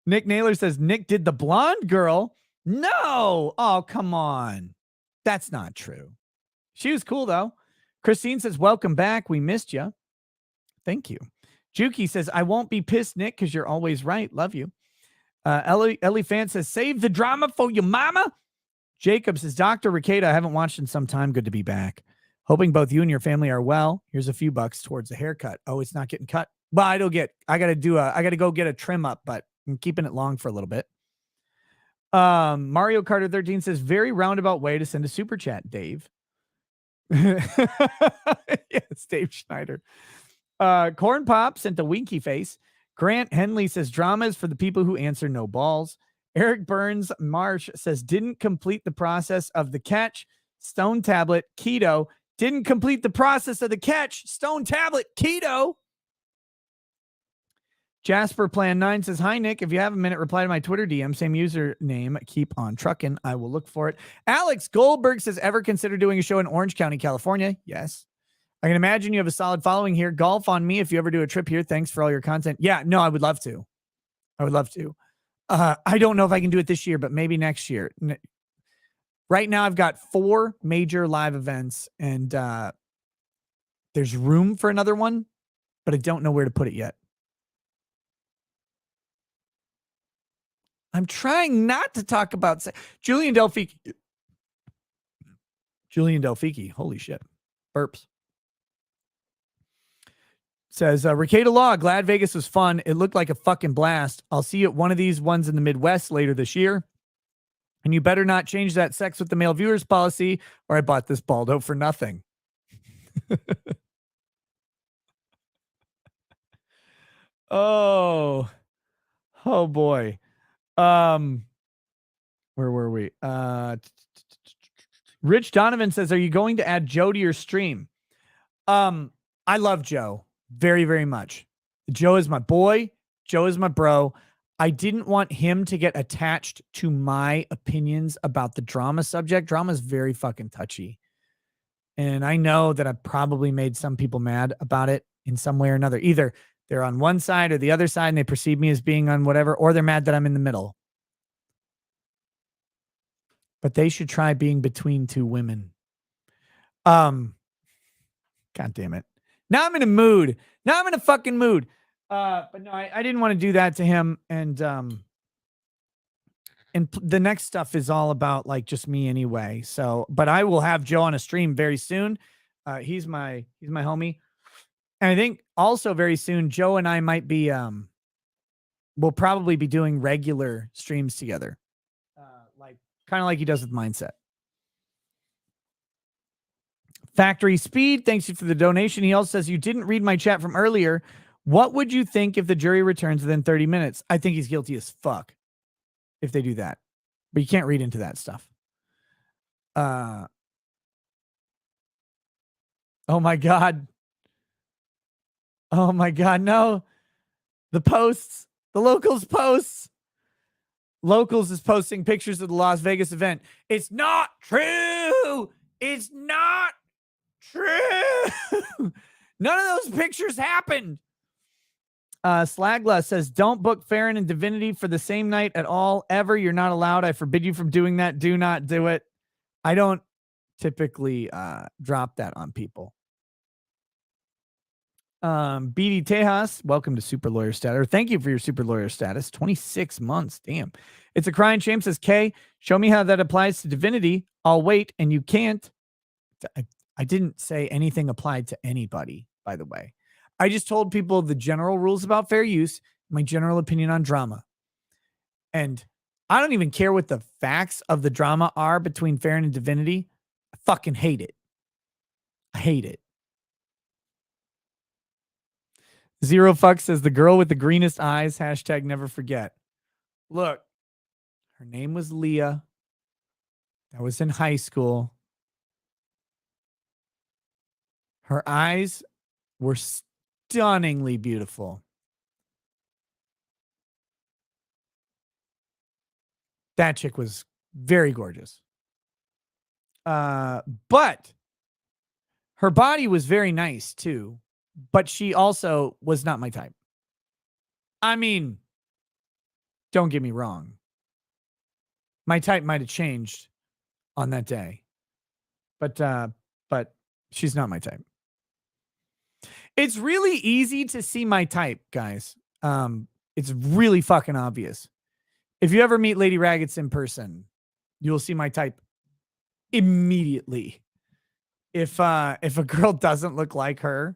Nick Naylor says Nick did the blonde girl. No. Oh, come on. That's not true. She was cool though. Christine says, welcome back. We missed you. Thank you. Juki says, I won't be pissed, Nick, because you're always right. Love you. Ellie Fan says, save the drama for your mama. Jacob says, Dr. Ricada, I haven't watched in some time. Good to be back. Hoping both you and your family are well. Here's a few bucks towards the haircut. Oh, it's not getting cut. Well, I got to go get a trim up, but I'm keeping it long for a little bit. Mario Carter 13 says, very roundabout way to send a super chat, Dave. Yes, Dave Schneider. Corn Pop sent a winky face. Grant Henley says drama is for the people who answer no balls. Eric Burns Marsh says didn't complete the process of the catch. Stone Tablet Keto didn't complete the process of the catch. Stone Tablet Keto. Jasper Plan 9 says, hi, Nick. If you have a minute, reply to my Twitter DM. Same username. Keep on trucking. I will look for it. Alex Goldberg says, ever consider doing a show in Orange County, California? Yes. I can imagine you have a solid following here. Golf on me if you ever do a trip here. Thanks for all your content. Yeah, no, I would love to. I don't know if I can do it this year, but maybe next year. Right now, I've got 4 major live events, and there's room for another one, but I don't know where to put it yet. I'm trying not to talk about Julian Delfici. Holy shit. Burps. Says, Ricada Law, glad Vegas was fun. It looked like a fucking blast. I'll see you at one of these ones in the Midwest later this year. And you better not change that sex with the male viewers policy, or I bought this Baldo for nothing. Oh boy. Where were we? Rich Donovan says, are you going to add Joe to your stream? I love Joe very, very much. Joe is my boy. Joe is my bro. I didn't want him to get attached to my opinions about the drama subject. Drama is very fucking touchy. And I know that I probably made some people mad about it in some way or another. Either they're on one side or the other side and they perceive me as being on whatever, or they're mad that I'm in the middle. But they should try being between two women. God damn it. Now I'm in a mood. Now I'm in a fucking mood. But no, I didn't want to do that to him. And the next stuff is all about like just me anyway. So, but I will have Joe on a stream very soon. He's my homie. And I think also very soon, Joe and I might be, we'll probably be doing regular streams together. Like kind of like he does with Mindset. Factory Speed, thanks you for the donation. He also says, you didn't read my chat from earlier. What would you think if the jury returns within 30 minutes? I think he's guilty as fuck if they do that. But you can't read into that stuff. Oh my God. Oh my God, no. The posts, the Locals posts. Locals is posting pictures of the Las Vegas event. It's not true. It's not true. None of those pictures happened. Slagla says, don't book Farron and Divinity for the same night at all, ever. You're not allowed. I forbid you from doing that. Do not do it. I don't typically drop that on people. BD Tejas, welcome to Super Lawyer Status. Thank you for your Super Lawyer Status. 26 months. Damn. It's a crying shame, says Kay. Show me how that applies to Divinity. I'll wait, and you can't. I didn't say anything applied to anybody, by the way. I just told people the general rules about fair use, my general opinion on drama. And I don't even care what the facts of the drama are between Farron and Divinity. I fucking hate it. I hate it. Zero Fuck says, the girl with the greenest eyes, hashtag never forget. Look, her name was Leah. That was in high school. Her eyes were stunningly beautiful. That chick was very gorgeous. But her body was very nice too. But she also was not my type. I mean, don't get me wrong. My type might have changed on that day. But she's not my type. It's really easy to see my type, guys. It's really fucking obvious. If you ever meet Lady Raggets in person, you'll see my type immediately. If a girl doesn't look like her,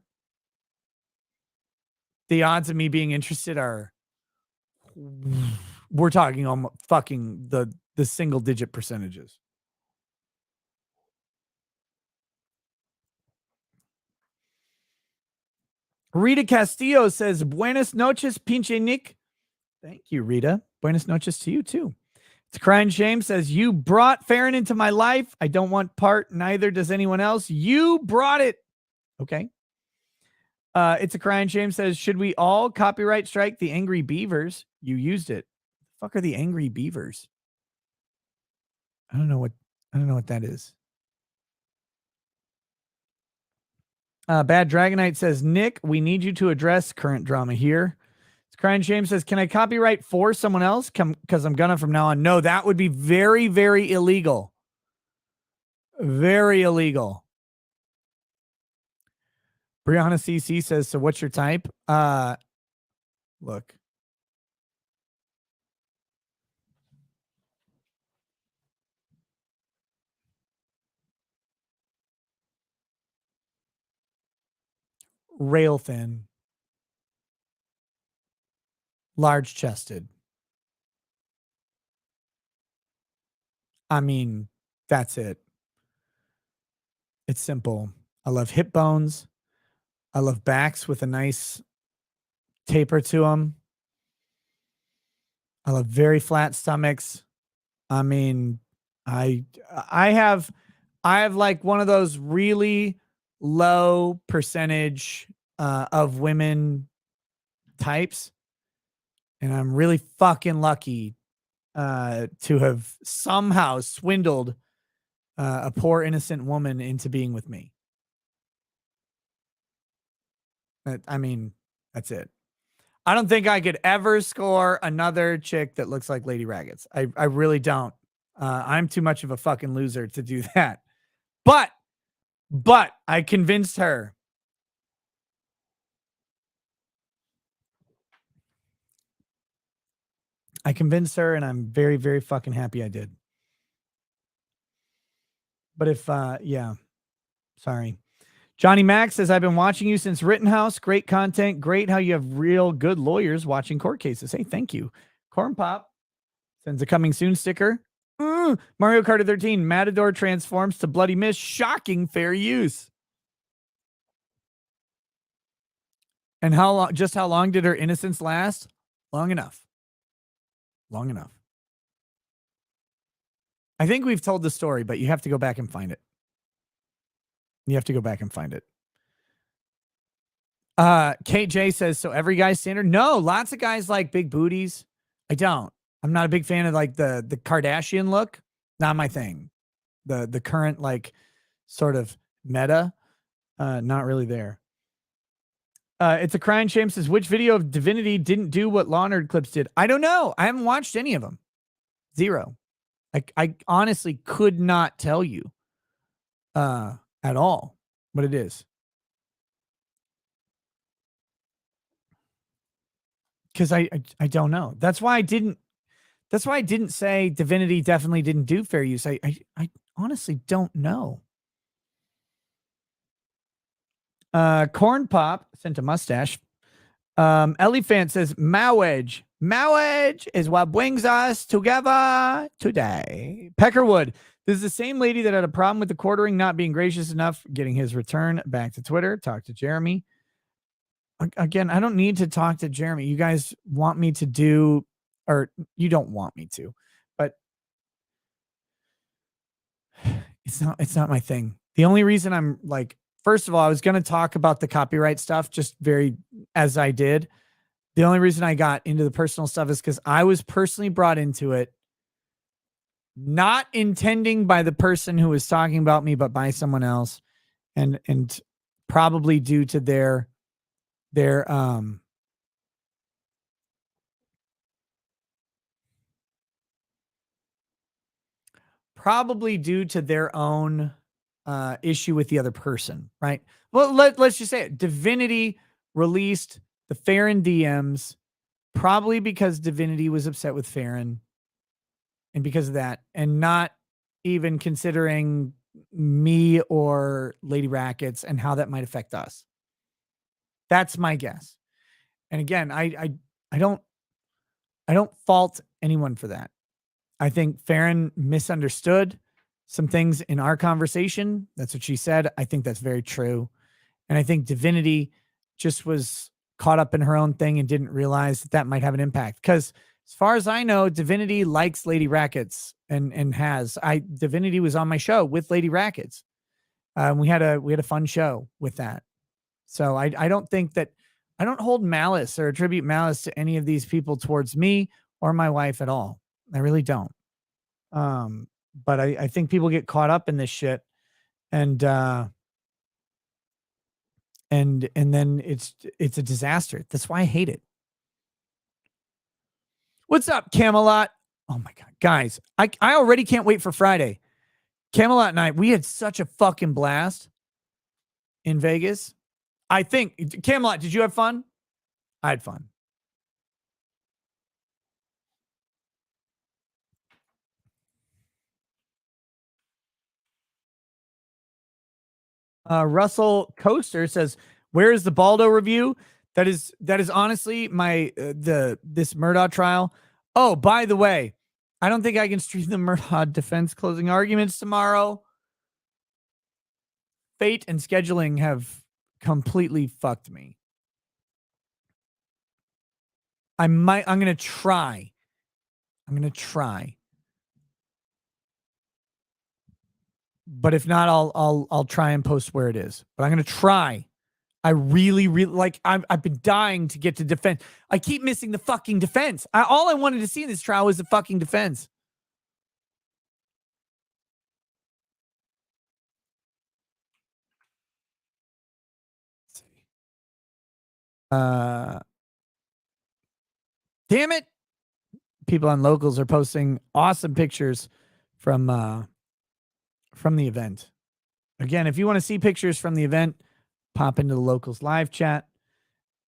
the odds of me being interested are, we're talking almost fucking the single digit percentages. Rita Castillo says, buenas noches, pinche Nick. Thank you, Rita. Buenas noches to you, too. It's Crying Shame says, you brought Farron into my life. I don't want part, neither does anyone else. You brought it. Okay. It's a Crying Shame says, should we all copyright strike the Angry Beavers? You used it. The fuck are the Angry Beavers? I don't know what that is. Bad Dragonite says, Nick, we need you to address current drama here. It's Crying Shame says, can I copyright for someone else? Because I'm gonna from now on. No, that would be very, very illegal. Very illegal. Brianna CC says, so what's your type? Look. Rail thin. Large chested. I mean, that's it. It's simple. I love hip bones. I love backs with a nice taper to them. I love very flat stomachs. I mean, I have like one of those really low percentage of women types, and I'm really fucking lucky to have somehow swindled a poor innocent woman into being with me. I mean, that's it. I don't think I could ever score another chick that looks like Lady Raggets. I really don't. I'm too much of a fucking loser to do that. But I convinced her. I convinced her, and I'm very, very fucking happy I did. But if, yeah, sorry. Johnny Max says, I've been watching you since Rittenhouse. Great content. Great how you have real good lawyers watching court cases. Hey, thank you. Corn Pop sends a coming soon sticker. Mario Kart 13. Matador transforms to Bloody Mist. Shocking fair use. And how long? Just how long did her innocence last? Long enough. Long enough. I think we've told the story, but you have to go back and find it. You have to go back and find it. KJ says, so every guy's standard? No, lots of guys like big booties. I don't. I'm not a big fan of like the Kardashian look. Not my thing. The current like sort of meta, not really there. It's a crying shame says, which video of Divinity didn't do what Law Nerd Clips did? I don't know. I haven't watched any of them. Zero. I honestly could not tell you at all what it is. Because I don't know. That's why I didn't say Divinity definitely didn't do fair use. I honestly don't know. Corn Pop sent a mustache. Elephant says, Mowage is what brings us together today. Peckerwood, this is the same lady that had a problem with the quartering not being gracious enough, getting his return back to Twitter. Talk to Jeremy. Again, I don't need to talk to Jeremy. You guys want me to do, or you don't want me to, but it's not my thing. The only reason I'm like, first of all, I was going to talk about the copyright stuff just very as I did. The only reason I got into the personal stuff is because I was personally brought into it, not intending by the person who was talking about me, but by someone else. And probably due to their probably due to their own issue with the other person, right? Well, let's just say it. Divinity released the Farron DMs probably because Divinity was upset with Farron, and because of that, and not even considering me or Lady Rackets and how that might affect us. That's my guess. And again, I don't fault anyone for that. I think Farron misunderstood some things in our conversation. That's what she said. I think that's very true. And I think Divinity just was caught up in her own thing and didn't realize that might have an impact. Because as far as I know, Divinity likes Lady Rackets and has. Divinity was on my show with Lady Rackets. We had a fun show with that. So I don't think that, I don't hold malice or attribute malice to any of these people towards me or my wife at all. I really don't. But I think people get caught up in this shit, and then it's a disaster. That's why I hate it. What's up, Camelot? Oh my God, guys, I already can't wait for Friday. Camelot and I, we had such a fucking blast in Vegas. I think, Camelot, did you have fun? I had fun. Russell Coaster says, "Where is the Baldo review?" That is honestly my this Murdaugh trial. Oh, by the way, I don't think I can stream the Murdaugh defense closing arguments tomorrow. Fate and scheduling have completely fucked me. I'm gonna try. But if not, I'll try and post where it is. But I'm gonna try. I really like. I've been dying to get to defense. I keep missing the fucking defense. All I wanted to see in this trial was the fucking defense. Damn it. People on Locals are posting awesome pictures from the event. Again, if you want to see pictures from the event, pop into the Locals live chat.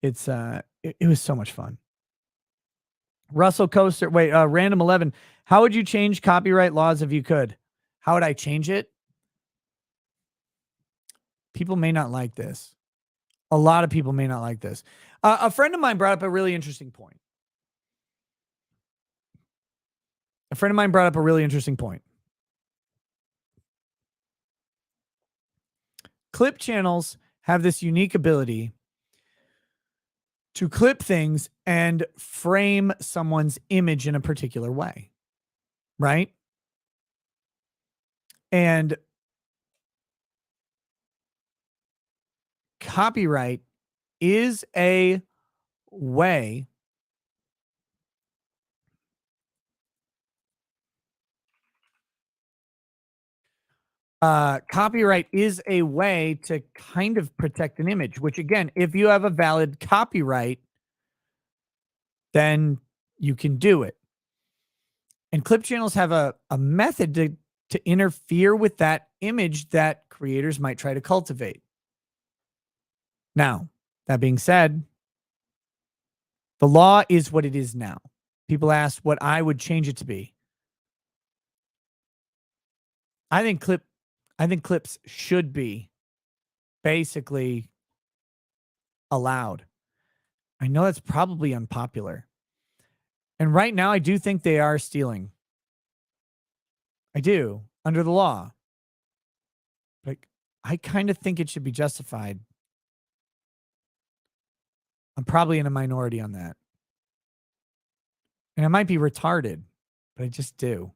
It's it was so much fun. Russell Coaster, wait, Random 11. How would you change copyright laws if you could? How would I change it? People may not like this. A lot of people may not like this. A friend of mine brought up a really interesting point. Clip channels have this unique ability to clip things and frame someone's image in a particular way, right? And copyright is a way copyright is a way to kind of protect an image, which again, if you have a valid copyright, then you can do it. And clip channels have a method to interfere with that image that creators might try to cultivate. Now, that being said, the law is what it is now. People ask what I would change it to be. I think clips should be basically allowed. I know that's probably unpopular. And right now, I do think they are stealing. I do, under the law. But I kind of think it should be justified. I'm probably in a minority on that. And I might be retarded, but I just do.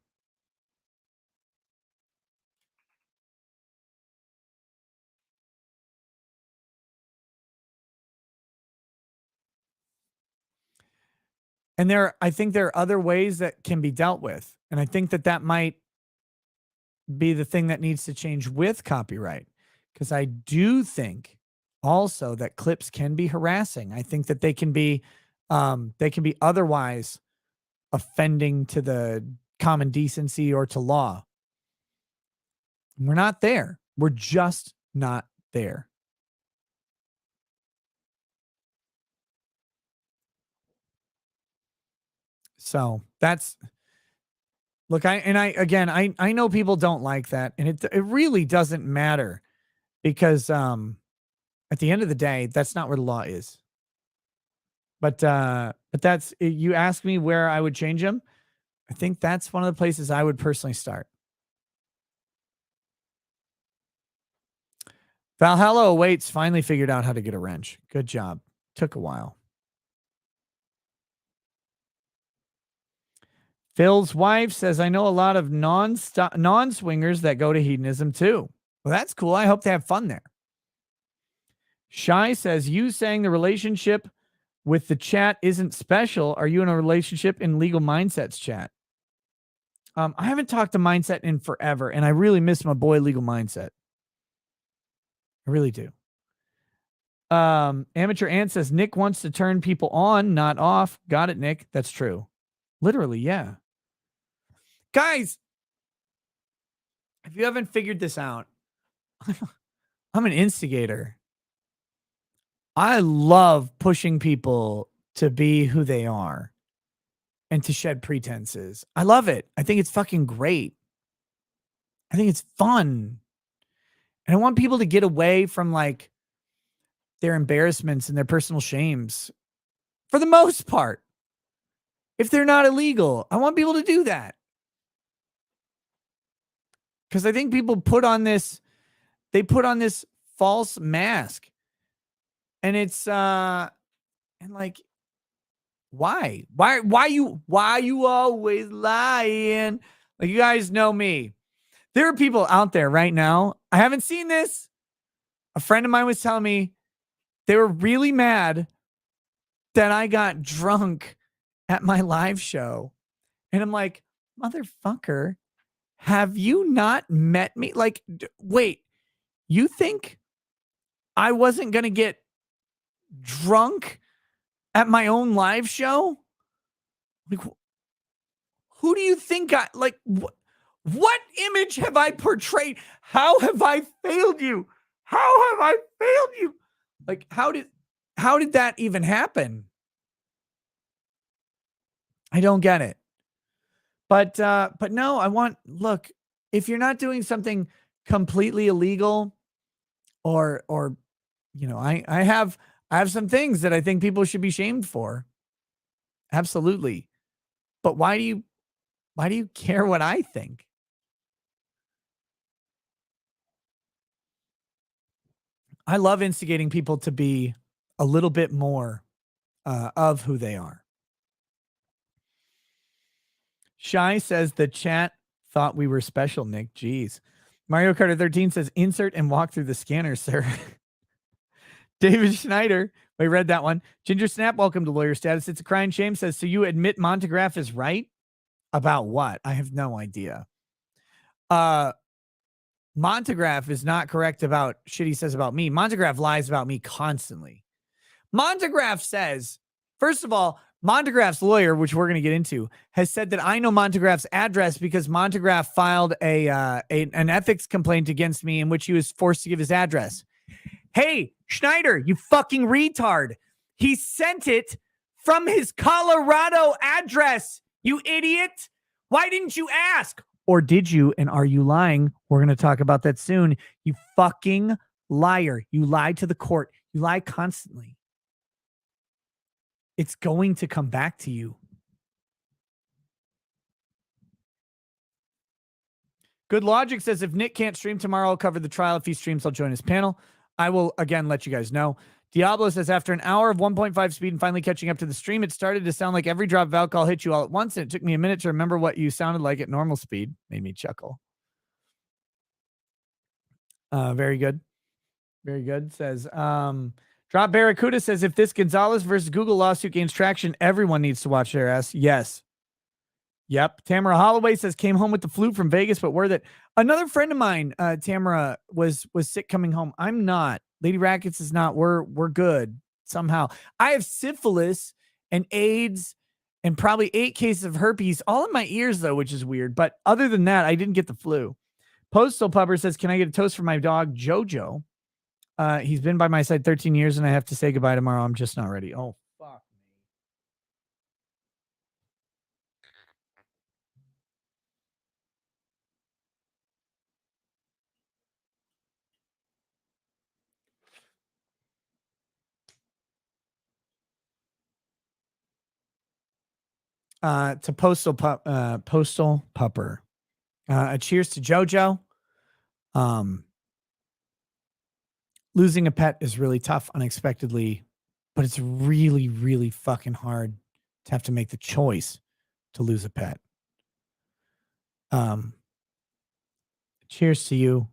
And I think there are other ways that can be dealt with. And I think that might be the thing that needs to change with copyright. Because I do think also that clips can be harassing. I think that they can be otherwise offending to the common decency or to law. We're not there. We're just not there. So that's, look, I know people don't like that, and it really doesn't matter because at the end of the day, that's not where the law is. But that's, you ask me where I would change them. I think that's one of the places I would personally start. Valhalla Awaits finally figured out how to get a wrench. Good job. Took a while. Phil's wife says, I know a lot of non-swingers that go to hedonism too. Well, that's cool. I hope they have fun there. Shy says, you saying the relationship with the chat isn't special. Are you in a relationship in Legal Mindsets chat? I haven't talked to Mindset in forever, and I really miss my boy Legal Mindset. I really do. Amateur Ant says, Nick wants to turn people on, not off. Got it, Nick. That's true. Literally, yeah. Guys, if you haven't figured this out, I'm an instigator. I love pushing people to be who they are and to shed pretenses. I love it. I think it's fucking great. I think it's fun. And I want people to get away from like their embarrassments and their personal shames for the most part. If they're not illegal, I want people to do that. Because I think people put on this false mask. And it's and like, why you always lying? Like, you guys know me. There are people out there right now. I haven't seen this. A friend of mine was telling me they were really mad that I got drunk at my live show. And I'm like, motherfucker, have you not met me? Like, wait, you think I wasn't going to get drunk at my own live show? Like, who do you think what image have I portrayed? How have I failed you? How have I failed you? Like, how did that even happen? I don't get it. But no, look, if you're not doing something completely illegal or you know, I have some things that I think people should be shamed for. Absolutely. But why do you care what I think? I love instigating people to be a little bit more of who they are. Shy says the chat thought we were special, Nick. Jeez. Mario Kart 13 says insert and walk through the scanner, sir. David Schneider, we read that one. Ginger Snap, welcome to Lawyer Status. It's a crying shame, says, so you admit Montagraph is right? About what? I have no idea. Montagraph is not correct about shit he says about me. Montagraph lies about me constantly. Montagraph says, first of all, Montagraph's lawyer, which we're going to get into, has said that I know Montagraph's address because Montagraph filed an ethics complaint against me in which he was forced to give his address. Hey, Schneider, you fucking retard. He sent it from his Colorado address, you idiot. Why didn't you ask? Or did you? And are you lying? We're going to talk about that soon. You fucking liar. You lie to the court. You lie constantly. It's going to come back to you. Good Logic says if Nick can't stream tomorrow, I'll cover the trial. If he streams, I'll join his panel. I will, again, let you guys know. Diablo says after an hour of 1.5 speed and finally catching up to the stream, it started to sound like every drop of alcohol hit you all at once, and it took me a minute to remember what you sounded like at normal speed. Made me chuckle. Very good. Very good. Says, Drop Barracuda says, if this Gonzalez versus Google lawsuit gains traction, everyone needs to watch their ass. Yes. Yep. Tamara Holloway says, came home with the flu from Vegas, but word that another friend of mine, Tamara, was sick coming home. I'm not. Lady Rackets is not. We're good somehow. I have syphilis and AIDS and probably 8 cases of herpes, all in my ears, though, which is weird. But other than that, I didn't get the flu. Postal Pupper says, can I get a toast for my dog, Jojo? He's been by my side 13 years, and I have to say goodbye tomorrow. I'm just not ready. Oh, fuck me. To Postal Pupper. A cheers to Jojo. Losing a pet is really tough unexpectedly, but it's really, really fucking hard to have to make the choice to lose a pet. Cheers to you.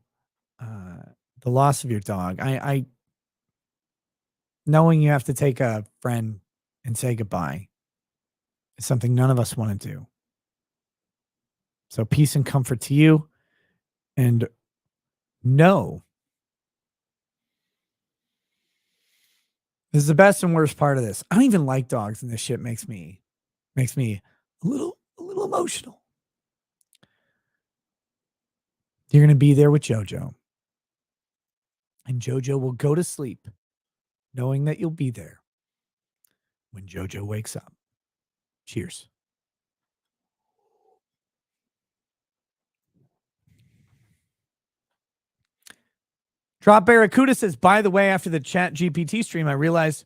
The loss of your dog. I knowing you have to take a friend and say goodbye is something none of us want to do. So peace and comfort to you. And no, this is the best and worst part of this. I don't even like dogs, and this shit makes me a little emotional. You're going to be there with Jojo. And Jojo will go to sleep knowing that you'll be there when Jojo wakes up. Cheers. Drop Barracuda says, by the way, after the Chat GPT stream, I realized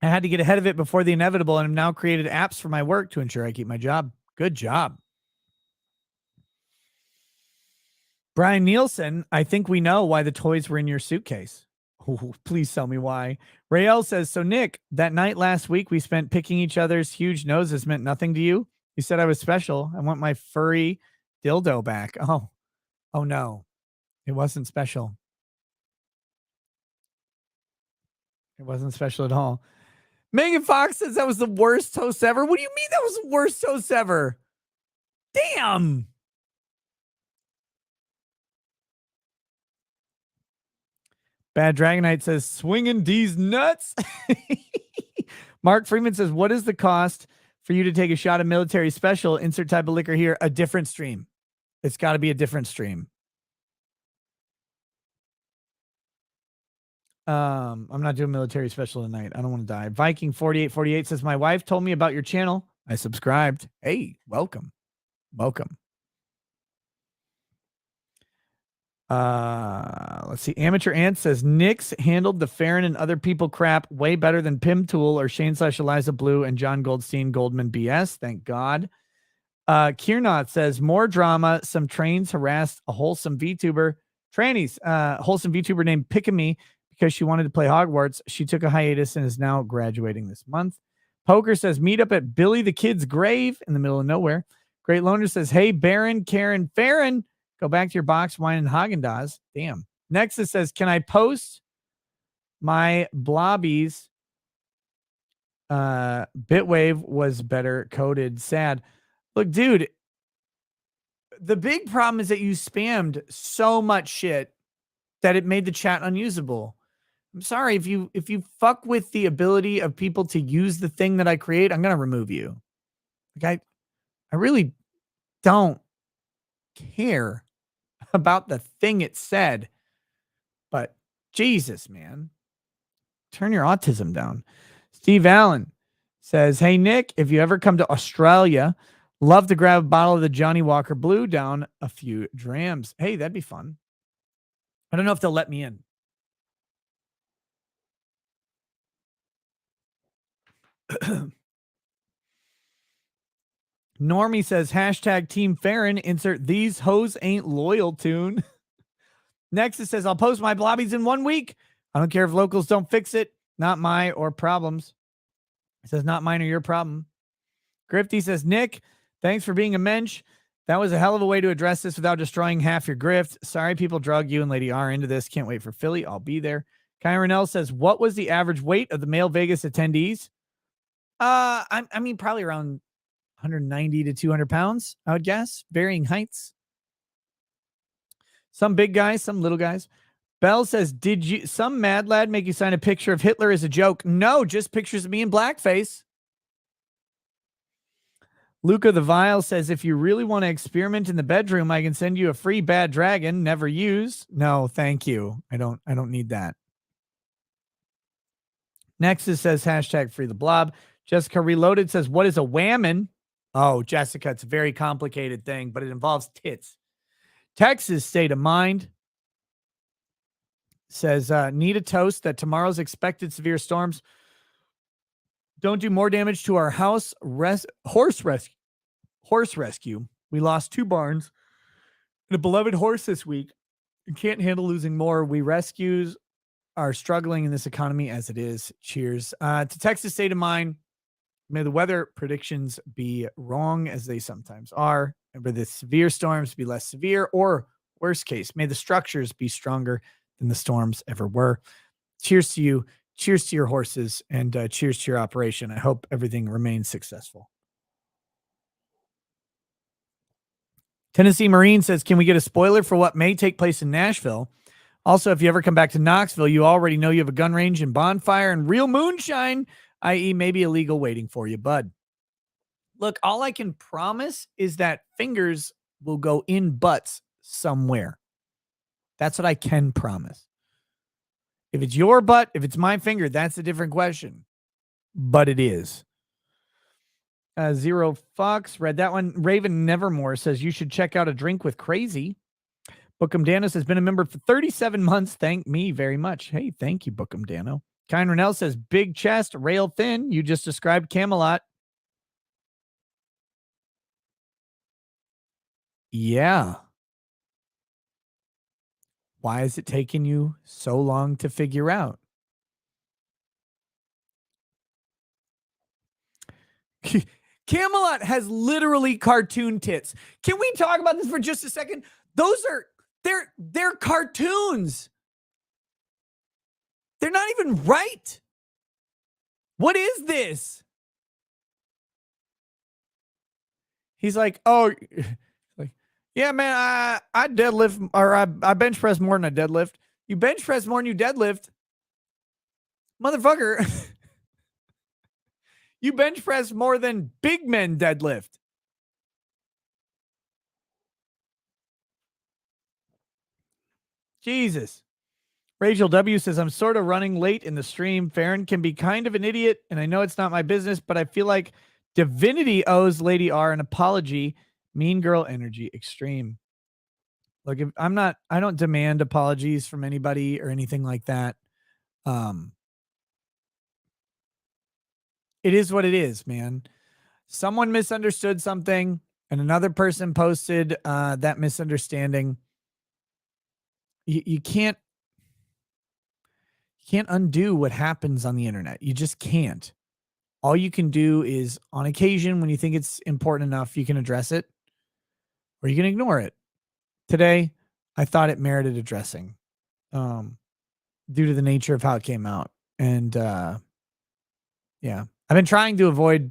I had to get ahead of it before the inevitable, and I've now created apps for my work to ensure I keep my job. Good job. Brian Nielsen, I think we know why the toys were in your suitcase. Oh, please tell me why. Rael says, so Nick, that night last week we spent picking each other's huge noses meant nothing to you? You said I was special. I want my furry dildo back. Oh no. It wasn't special. It wasn't special at all. Megan Fox says that was the worst toast ever. What do you mean that was the worst toast ever? Damn. Bad Dragonite says, swinging D's nuts. Mark Freeman says, what is the cost for you to take a shot of military special? Insert type of liquor here. A different stream. It's got to be a different stream. I'm not doing military special tonight. I don't want to die. Viking 4848 says, my wife told me about your channel. I subscribed. Hey, welcome. Let's see. Amateur Ant says, Nick's handled the Farron and other people crap way better than Pim Tool or Shane/Eliza Blue and John Goldstein Goldman BS. Thank God. Kiernot says, more drama. Some trains harassed a wholesome VTuber. Trannies. Wholesome VTuber named Pick-a-Me because she wanted to play Hogwarts. She took a hiatus and is now graduating this month. Poker says, meet up at Billy the Kid's grave in the middle of nowhere. Great Loner says, hey, Baron, Karen, Farron, go back to your box wine and Haagen-Dazs. Damn. Nexus says, can I post my blobbies? Bitwave was better coded. Sad. Look, dude, The big problem is that you spammed so much shit that it made the chat unusable. I'm sorry if you fuck with the ability of people to use the thing that I create, I'm gonna remove you. Like I really don't care about the thing it said, but Jesus, man, turn your autism down. Steve Allen says, "Hey Nick, if you ever come to Australia, love to grab a bottle of the Johnny Walker Blue down a few drams." Hey, that'd be fun. I don't know if they'll let me in. Normie says, hashtag Team Farron, insert these hoes ain't loyal tune. Nexus says, I'll post my blobbies in 1 week. I don't care if locals don't fix it. Not my or problems. It says, not mine or your problem. Grifty says, Nick, thanks for being a mensch. That was a hell of a way to address this without destroying half your grift. Sorry people drug you and Lady R into this. Can't wait for Philly. I'll be there. Kyron L says, what was the average weight of the male Vegas attendees? I mean, probably around 190 to 200 pounds, I would guess. Varying heights. Some big guys, some little guys. Bell says, did you some mad lad make you sign a picture of Hitler as a joke? No, just pictures of me in blackface. Luca the Vile says, if you really want to experiment in the bedroom, I can send you a free bad dragon, never use. No, thank you. I don't need that. Nexus says, hashtag free the blob. Jessica Reloaded says, what is a whammon? Oh, Jessica, it's a very complicated thing, but it involves tits. Texas State of Mind says, need a toast that tomorrow's expected severe storms don't do more damage to our house. Horse rescue. We lost 2 barns and a beloved horse this week. We can't handle losing more. We rescues are struggling in this economy as it is. Cheers. To Texas State of Mind. May the weather predictions be wrong, as they sometimes are. And may the severe storms be less severe, or worst case, may the structures be stronger than the storms ever were. Cheers to you. Cheers to your horses, and cheers to your operation. I hope everything remains successful. Tennessee Marine says, can we get a spoiler for what may take place in Nashville? Also, if you ever come back to Knoxville, you already know you have a gun range and bonfire and real moonshine, i.e. maybe illegal, waiting for you, bud. Look, all I can promise is that fingers will go in butts somewhere. That's what I can promise. If it's your butt, if it's my finger, that's a different question. But it is. Zero Fox read that one. Raven Nevermore says you should check out A Drink with Crazy. Bookham Danos has been a member for 37 months. Thank me very much. Hey, thank you, Bookham Dano. Kine Renell says big chest, rail thin. You just described Camelot. Yeah. Why is it taking you so long to figure out? Camelot has literally cartoon tits. Can we talk about this for just a second? Those are they're cartoons. They're not even right. What is this? He's like, oh, like, yeah, man, I deadlift, or I bench press more than I deadlift. You bench press more than you deadlift, motherfucker. You bench press more than big men deadlift. Jesus. Rachel W says, I'm sort of running late in the stream. Farron can be kind of an idiot, and I know it's not my business, but I feel like Divinity owes Lady R an apology. Mean girl energy extreme. Look, if I don't demand apologies from anybody or anything like that. It is what it is, man. Someone misunderstood something and another person posted that misunderstanding. You can't undo what happens on the internet. You just can't. All you can do is, on occasion, when you think it's important enough, you can address it or you can ignore it. Today, I thought it merited addressing due to the nature of how it came out. And yeah, I've been trying to avoid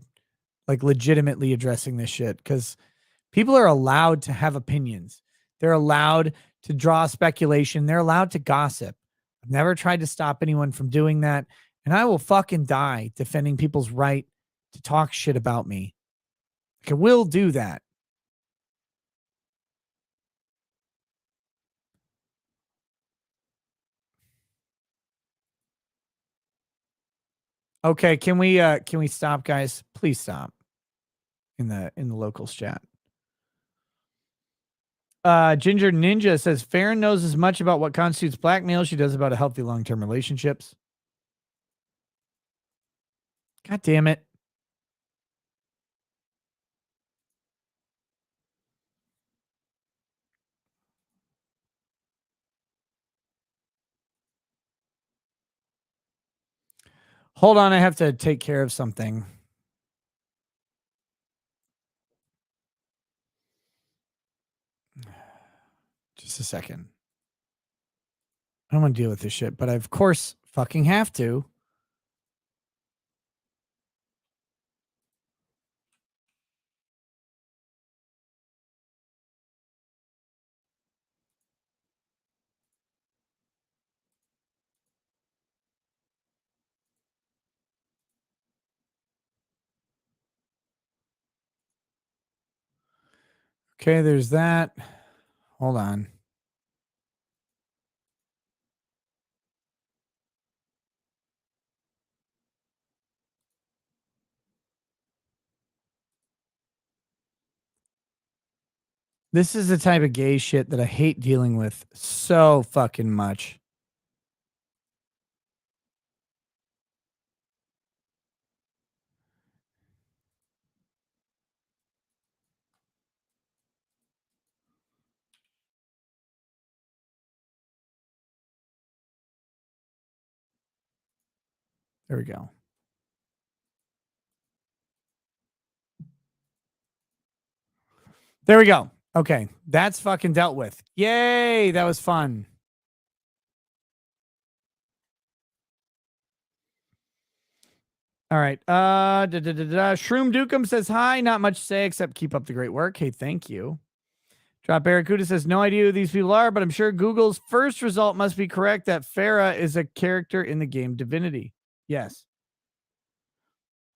like legitimately addressing this shit because People are allowed to have opinions. They're allowed to draw speculation. They're allowed to gossip. I've never tried to stop anyone from doing that. And I will fucking die defending people's right to talk shit about me. I will do that. Okay, can we stop, guys? Please stop in the locals chat. Ginger Ninja says Farron knows as much about what constitutes blackmail as she does about a healthy long-term relationships. God damn it. Hold on, I have to take care of something. Just a second. I don't want to deal with this shit, but I of course fucking have to. Okay, there's that. Hold on. This is the type of gay shit that I hate dealing with so fucking much. There we go. There we go. Okay, that's fucking dealt with. Yay, that was fun. All right. Shroom Dukem says hi. Not much to say except keep up the great work. Hey, thank you. Drop Barracuda says no idea who these people are, but I'm sure Google's first result must be correct that Farah is a character in the game Divinity. Yes.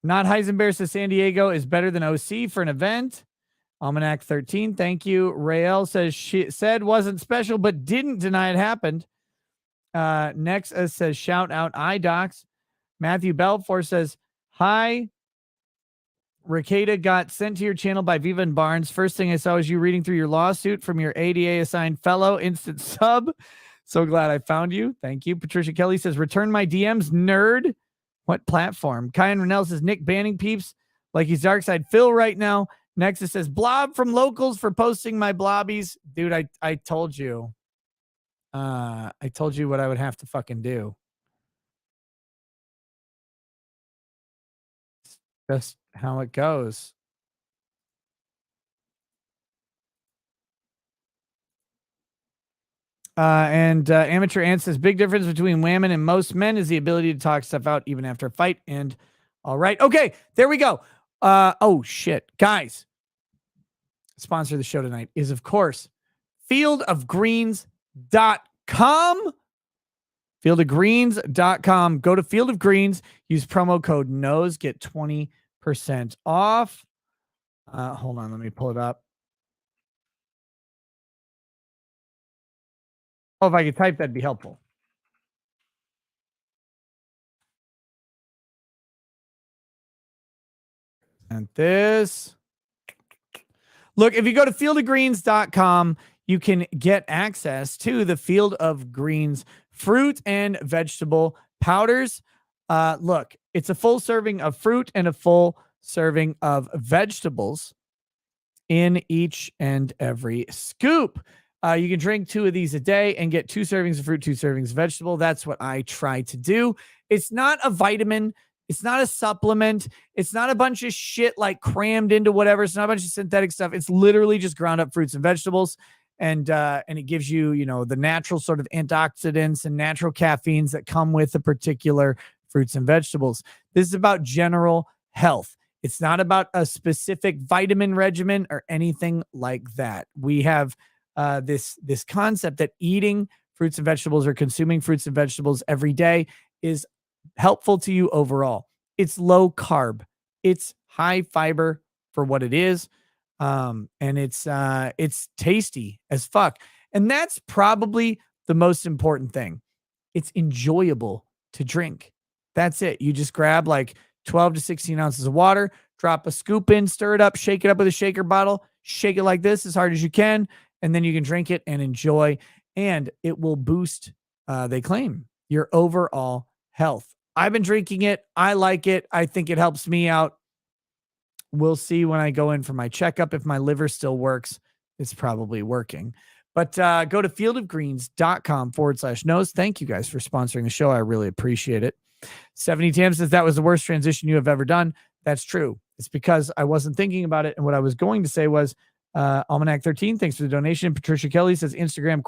Not Heisenberg says San Diego is better than OC for an event. Almanac 13, thank you. Rael says she said wasn't special, but didn't deny it happened. Next says shout out iDocs. Matthew Belfour says hi. Ricada got sent to your channel by Viva and Barnes. First thing I saw was you reading through your lawsuit from your ADA assigned fellow. Instant sub. So glad I found you. Thank you. Patricia Kelly says return my DMs, nerd. What platform? Kyan Rennell says Nick banning peeps like he's Darkside Phil right now. Nexus says blob from locals for posting my blobbies. Dude, I told you. I told you what I would have to fucking do. Just how it goes. Amateur Ant says big difference between women and most men is the ability to talk stuff out even after a fight. And all right. Okay, there we go. Oh shit. Guys. Sponsor of the show tonight is of course fieldofgreens.com. Fieldofgreens.com. Go to Field of Greens, use promo code NOSE, get 20% off. Hold on, let me pull it up. Oh, if I could type, that'd be helpful. And this. Look, if you go to fieldofgreens.com, you can get access to the Field of Greens fruit and vegetable powders. Look, it's a full serving of fruit and a full serving of vegetables in each and every scoop. You can drink 2 of these a day and get 2 servings of fruit, 2 servings of vegetable. That's what I try to do. It's not a vitamin. It's not a supplement. It's not a bunch of shit like crammed into whatever. It's not a bunch of synthetic stuff. It's literally just ground up fruits and vegetables. And it gives you, the natural sort of antioxidants and natural caffeines that come with the particular fruits and vegetables. This is about general health. It's not about a specific vitamin regimen or anything like that. We have this concept that eating fruits and vegetables or consuming fruits and vegetables every day is helpful to you overall. It's low carb. It's high fiber for what it is. And it's tasty as fuck. And that's probably the most important thing. It's enjoyable to drink. That's it. You just grab like 12 to 16 ounces of water, drop a scoop in, stir it up, shake it up with a shaker bottle, shake it like this as hard as you can, and then you can drink it and enjoy. And it will boost, they claim, your overall health. I've been drinking it. I like it. I think it helps me out. We'll see when I go in for my checkup. If my liver still works, it's probably working. But go to fieldofgreens.com/nose. Thank you guys for sponsoring the show. I really appreciate it. 70 Tam says that was the worst transition you have ever done. That's true. It's because I wasn't thinking about it. And what I was going to say was Almanac 13. Thanks for the donation. Patricia Kelly says Instagram ?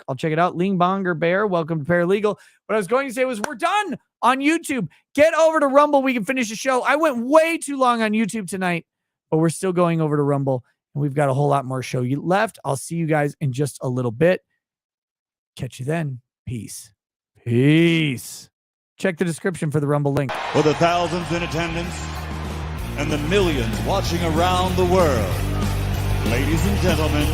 I'll check it out. Ling Bonger Bear. Welcome to Paralegal. What I was going to say was we're done on YouTube. Get over to Rumble. We can finish the show. I went way too long on YouTube tonight, but we're still going over to Rumble. And we've got a whole lot more show left. I'll see you guys in just a little bit. Catch you then. Peace. Peace. Check the description for the Rumble link. For the thousands in attendance and the millions watching around the world, ladies and gentlemen,